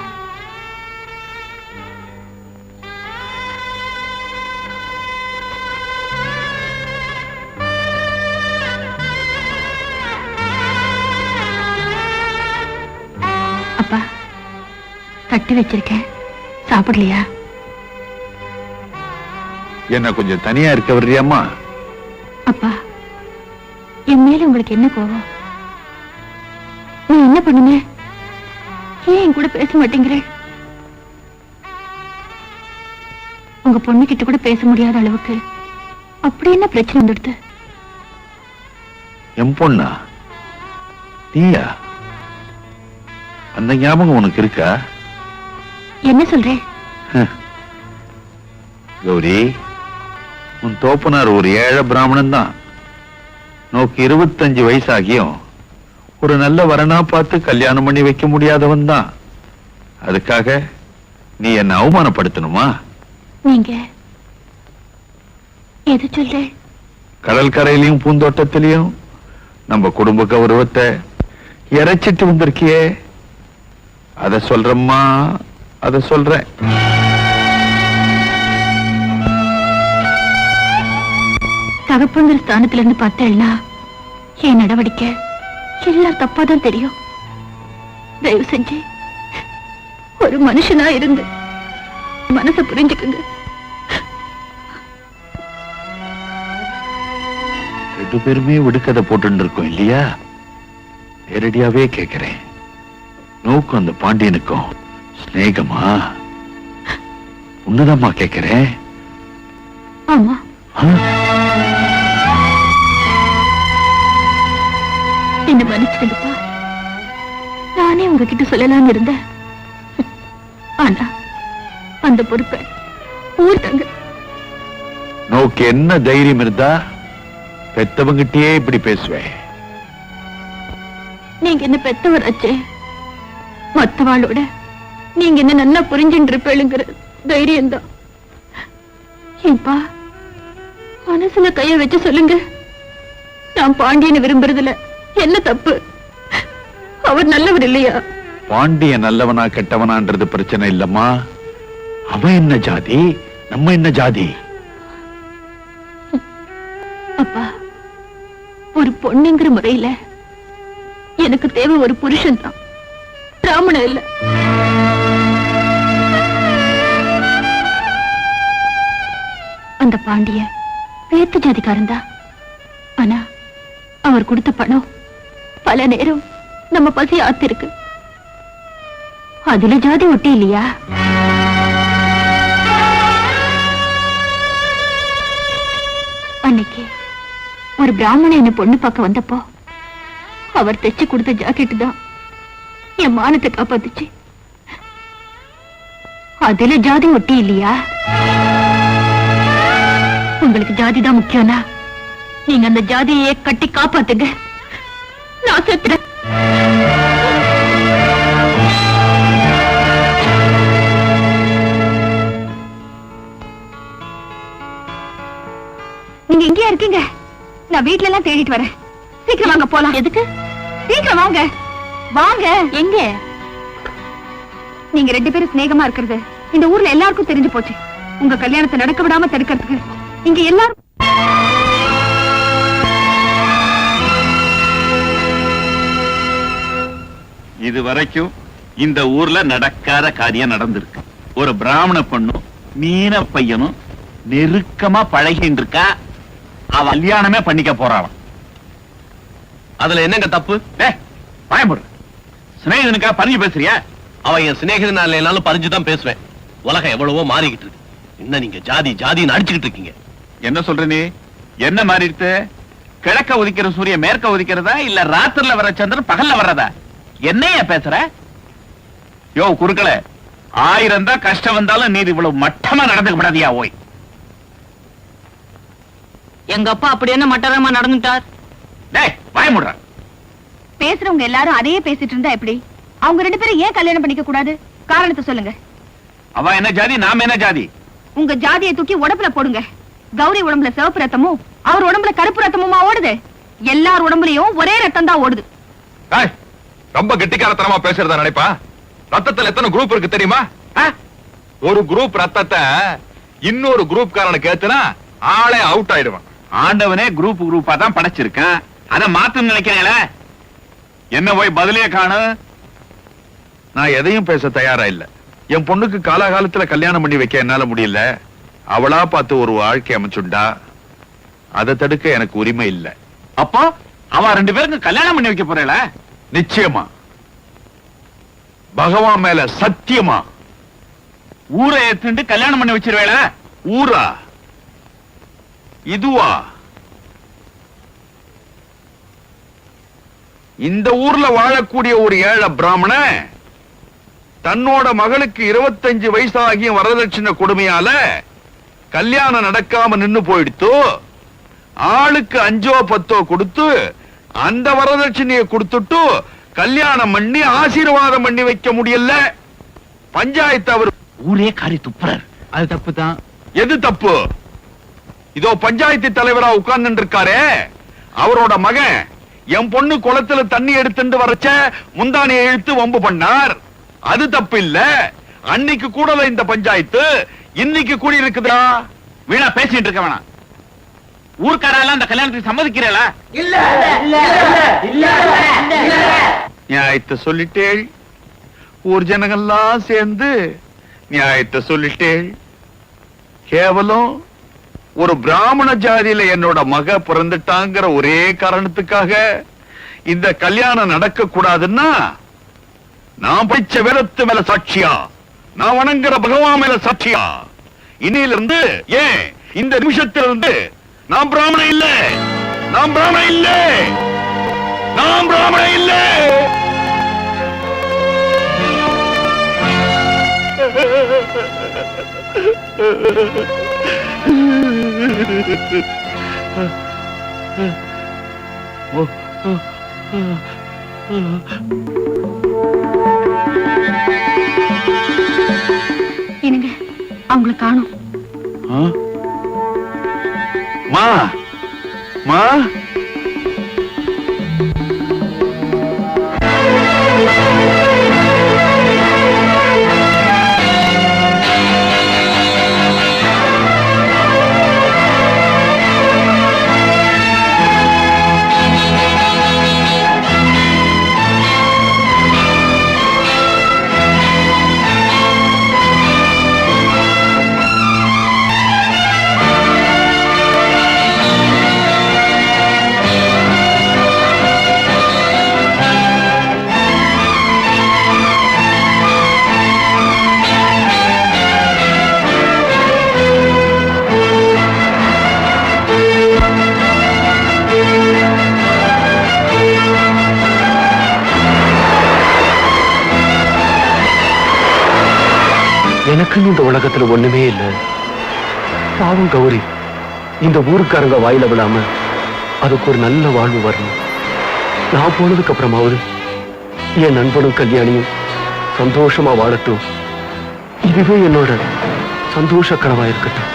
Speaker 1: அப்பா, தட்டி வச்சிருக்கேன், சாப்பிடலையா?
Speaker 8: என்ன கொஞ்சம் தனியா இருக்க வர்றியாம்மா?
Speaker 1: அப்பா, என் மேல உங்களுக்கு என்ன கோவம்? நீ என்ன பண்ணுங்க? ஏன் என் கூட பேச மாட்டேங்கிறேன்? உங்க பொண்ணு கிட்ட கூட பேச முடியாத அளவுக்கு அப்படி என்ன பிரச்சனை வந்துடுது?
Speaker 8: என் பொண்ணா? நீயா? அந்த ஞாபகம் உனக்கு இருக்கா?
Speaker 1: என்ன சொல்றேன்?
Speaker 8: கௌரி, உன் தோப்பனார் ஒரு ஏழை பிராமணன் தான். நோக்கு 25 வயசாகியும் ஒரு நல்ல வரனா பார்த்து கல்யாணம் பண்ணி வைக்க முடியாதவன் தான். அதுக்காக நீ என்ன அவமானப்படுத்தணுமா?
Speaker 1: நீங்க எது சொல்ற?
Speaker 8: கடல் கரையிலையும் பூந்தோட்டத்திலையும் நம்ம குடும்ப கௌரவத்தை இறைச்சிட்டு வந்திருக்கியே, அத சொல்றம்மா, அத சொல்றேன்.
Speaker 1: தகப்பங்கிற ஸ்தானத்துல இருந்து பார்த்தேன்னா என் நடவடிக்கை எல்லாம் தப்பாதான் தெரியும். தயவு செஞ்சு ஒரு மனுஷனா இருந்து மனசை புரிஞ்சுக்குங்க.
Speaker 8: 2 பேருமே விடுக்கதை போட்டு இருக்கோம் இல்லையா? நேரடியாவே கேட்கிறேன், நோக்கும் அந்த பாண்டியனுக்கும் ஸ்நேகமா? உன்னதம்மா கேட்கிறேன்.
Speaker 1: ஆமா. என்ன மன்னிச்சிடுங்கப்பா, நானே உங்ககிட்ட சொல்லலாம்னு இருந்தேன். ஆனா அந்த பொறுப்பை ஊர்தாங்க.
Speaker 8: நோக்கு என்ன தைரியம் இருந்தா பெத்தவங்கிட்டயே இப்படி பேசுவேன்?
Speaker 1: நீங்க என்ன பெத்தவராச்சே, மத்தவாளோட நீங்க என்ன நல்லா புரிஞ்சுட்டு இருப்பேளுங்கிற தைரியம் தான். ஏப்பா, மனசுல கைய வச்சு சொல்லுங்க, நான் பாண்டியனை விரும்புறதுல என்ன தப்பு? அவர் நல்லவர் இல்லையா?
Speaker 8: பாண்டிய நல்லவனா கெட்டவனான்றது பிரச்சனை இல்லம்மா. அவன் என்ன ஜாதி, நம்ம என்ன ஜாதி?
Speaker 1: அப்பா, ஒரு பொண்ணுங்கிற முறையில எனக்கு தேவை ஒரு புருஷன் தான், பிராமணன் இல்ல. அந்த பாண்டிய வேத்து ஜாதிக்காரன் தான். ஆனா அவர் கொடுத்த பணம் பல நேரம் நம்ம பசி ஆத்திருக்கு. அதுல ஜாதி ஒட்டி இல்லையா? அன்னைக்கு ஒரு பிராமணன் என்ன பொண்ணு பார்க்க வந்தப்போ அவர் தைச்சு கொடுத்த ஜாக்கெட்டு தான் என் மானத்தை காப்பாத்துச்சு. அதுல ஜாதி ஒட்டி இல்லையா? உங்களுக்கு ஜாதி தான் முக்கியம்னா நீங்க அந்த ஜாதியை கட்டி காப்பாத்துங்க. நான் செத்துறேன். நீங்க எங்கேயா இருக்கீங்க? நான் வீட்ல எல்லாம் தேடிட்டு வரேன். சீக்கிரம் வாங்க போலாம். எதுக்கு? சீக்கிரம் வாங்க. வாங்க. எங்க? நீங்க 2 பேரும் சிநேகமா இருக்கிறது இந்த ஊர்ல எல்லாருக்கும் தெரிஞ்சு போச்சு. உங்க கல்யாணத்தை நடக்க விடாம தடுக்கிறதுக்கு இங்க எல்லாரும்
Speaker 8: இது வரைக்கும் இந்த ஊர்ல நடக்காத காரியம் நடந்திருக்கு. ஒரு பிராமண பொண்ணும் மீன பையனும் நெருக்கமா பழகின்னு இருக்கா. அவ கல்யாணமே பண்ணிக்க போறாளாம்.
Speaker 4: அதுல என்னங்க தப்பு?
Speaker 8: பயமுடு சிநேகிதனுக்கா பறிஞ்சு பேசுறியா?
Speaker 4: அவன் என் சிநேகிதன் இல்லைனாலும் பறிஞ்சுதான் பேசுவேன். உலகம் எவ்வளவோ மாறிக்கிட்டு இருக்கு. இன்னும் நீங்க ஜாதி ஜாதின்னு அடிச்சுக்கிட்டு இருக்கீங்க.
Speaker 8: என்ன சொல்ற நீ? என்ன மாறிடுத்து? கிழக்க உதிக்கிற சூரியன் மேற்க உதிக்கிறதா இல்ல ராத்திரில வர சந்திரன் பகல்ல வர்றதா? என்னைய பேசுற? யோ குறுக்கள, 1000 தான் கஷ்டம் வந்தாலும் நீ இவ்வளவு மட்டமா நடந்துக்க கூடாதியா? ஓய்,
Speaker 3: எங்க அப்பா அப்படி என்ன மட்டரமா நடந்துட்டார்?
Speaker 8: டேய் பயமுடுற.
Speaker 1: பேசுறவங்க எல்லாரும் அதையே பேசிட்டு இருந்தா எப்படி? அவங்க 2 பேரும் ஏன் கல்யாணம் பண்ணிக்க கூடாது? காரணத்தை சொல்லுங்க.
Speaker 8: அவ என்ன ஜாதி, நாம என்ன ஜாதி?
Speaker 1: உங்க ஜாதியை தூக்கி உடம்புல போடுங்க. கௌரி உடம்புல சிவப்பு ரத்தமும் அவர் உடம்புல கருப்பு ரத்தமுமா ஓடுது? எல்லார் உடம்புலயும் ஒரே ரத்தம் தான் ஓடுது.
Speaker 5: ரொம்ப கெட்டிக்காரத்தனமா பேசுறதா நினைப்பா? ரத்தத்துல எத்தனை குரூப் இருக்கு தெரியுமா? ஒரு குரூப் ரத்தத்தை இன்னொரு குரூப் காரனுக்கு ஏத்துனா ஆளே அவுட் ஆயிடுவான்.
Speaker 8: ஆண்டவனே குரூப்பா தான் படைச்சிருக்கான். அத மாத்தம் நினைக்கிறேன். என்ன போய் பதிலே காணு.
Speaker 5: நான் எதையும் பேச தயாரா இல்ல. என் பொண்ணுக்கு காலாகாலத்துல கல்யாணம் பண்ணி வைக்க என்னால முடியல. அவளா பார்த்து ஒரு வாழ்க்கை அமைச்சுண்டா. அதை தடுக்க எனக்கு உரிமை இல்ல.
Speaker 8: அப்போ அவ 2 பேருக்கு கல்யாணம் பண்ணி வைக்க போறேல?
Speaker 5: நிச்சயமா, பகவான் மேல சத்தியமா.
Speaker 8: ஊரை ஏத்துண்டு கல்யாணம் பண்ணி வச்சிருவேல?
Speaker 5: ஊரா? இதுவா? இந்த ஊர்ல வாழக்கூடிய ஒரு ஏழை பிராமண தன்னோட மகளுக்கு 25 வயசாகிய வரதட்சணை கொடுமையால கல்யாணம் நடக்காம நின்னு போயிடுத்து. ஆளுக்கு 5 10 கொடுத்து அந்த வரதட்சணையை கொடுத்துட்டு கல்யாணம் பண்ணி ஆசீர்வாதம் பண்ணி வைக்க முடியல. பஞ்சாயத்து அவர்
Speaker 8: ஊரே காரி துப்புறார்.
Speaker 10: அது தப்பு தான்.
Speaker 5: எது தப்பு? இதோ பஞ்சாயத்து தலைவரா உட்கார்ந்து இருக்காரே, அவரோட மகன் என் பொண்ணு குளத்துல தண்ணி எடுத்துட்டு வரச்ச முந்தானியை இழுத்து வம்பு பண்ணார். அது தப்பு இல்ல. அன்னைக்கு கூடல இந்த பஞ்சாயத்து, இன்னைக்கு கூடி இருக்குதா?
Speaker 8: வீணா பேசிட்டு இருக்க வேணாம். ஊர்க்காரெல்லாம் அந்த கல்யாணத்துக்கு சம்மதிக்கிறேளா?
Speaker 5: நியாயத்தை சொல்லிட்டேள். ஊர் ஜனங்கள்லாம் சேர்ந்து நியாயத்தை சொல்லிட்டேள். கேவலம் ஒரு பிராமண ஜாதியில என்னோட மக பிறந்துட்டாங்கிற ஒரே காரணத்துக்காக இந்த கல்யாணம் நடக்க கூடாதுன்னா நான் படிச்ச வேதத்து மேல சாட்சியா, நான் வணங்குற பகவான் மேல சாட்சியா, இன்னையிலிருந்து ஏன் இந்த நிமிஷத்திலிருந்து நான் பிராமணன் இல்ல, நான் பிராமணன் இல்ல, நான் பிராமணன் இல்ல.
Speaker 1: என்னங்க அவங்களை காணோம்.
Speaker 5: மா மா
Speaker 2: எனக்குன்னு இந்த உலகத்துல ஒண்ணுமே இல்ல. பாவம் கௌரி இந்த ஊருக்காரங்க வாயில விடாம அதுக்கு ஒரு நல்ல வாழ்வு வரணும். நான் போனதுக்கு அப்புறமாவது என் நண்பனும் கல்யாணியும் சந்தோஷமா வாழட்டும். இதுவே என்னோட சந்தோஷ கனவா இருக்கட்டும்.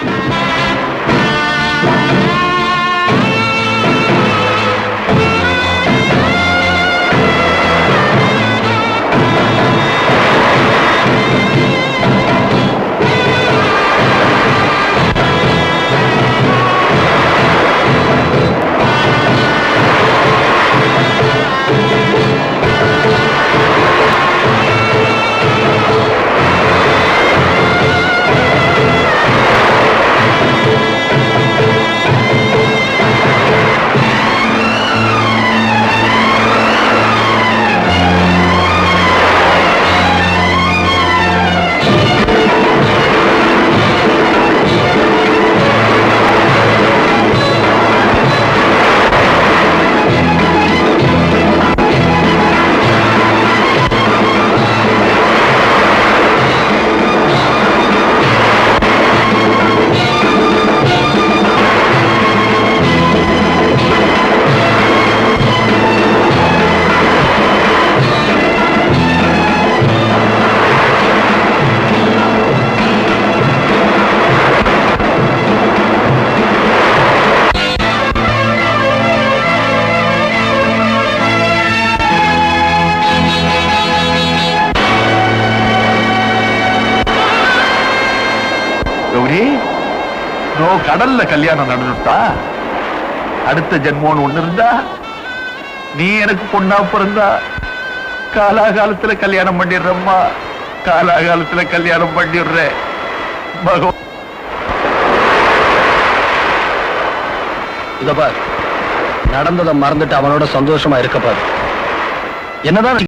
Speaker 8: கௌரி, கடல்ல கல்யாணம் நடந்துட்டா அடுத்த ஜென்மோன்னு ஒண்ணு இருந்தா நீ எனக்கு பொண்ணா பிறந்தா காலாகாலத்துல கல்யாணம் பண்ணிடுறம்மா. காலாகாலத்துல கல்யாணம் பண்ணிடுற பகவான்.
Speaker 2: இத பார், நடந்ததை மறந்துட்டு அவனோட சந்தோஷமா இருக்க பாரு. என்னதான்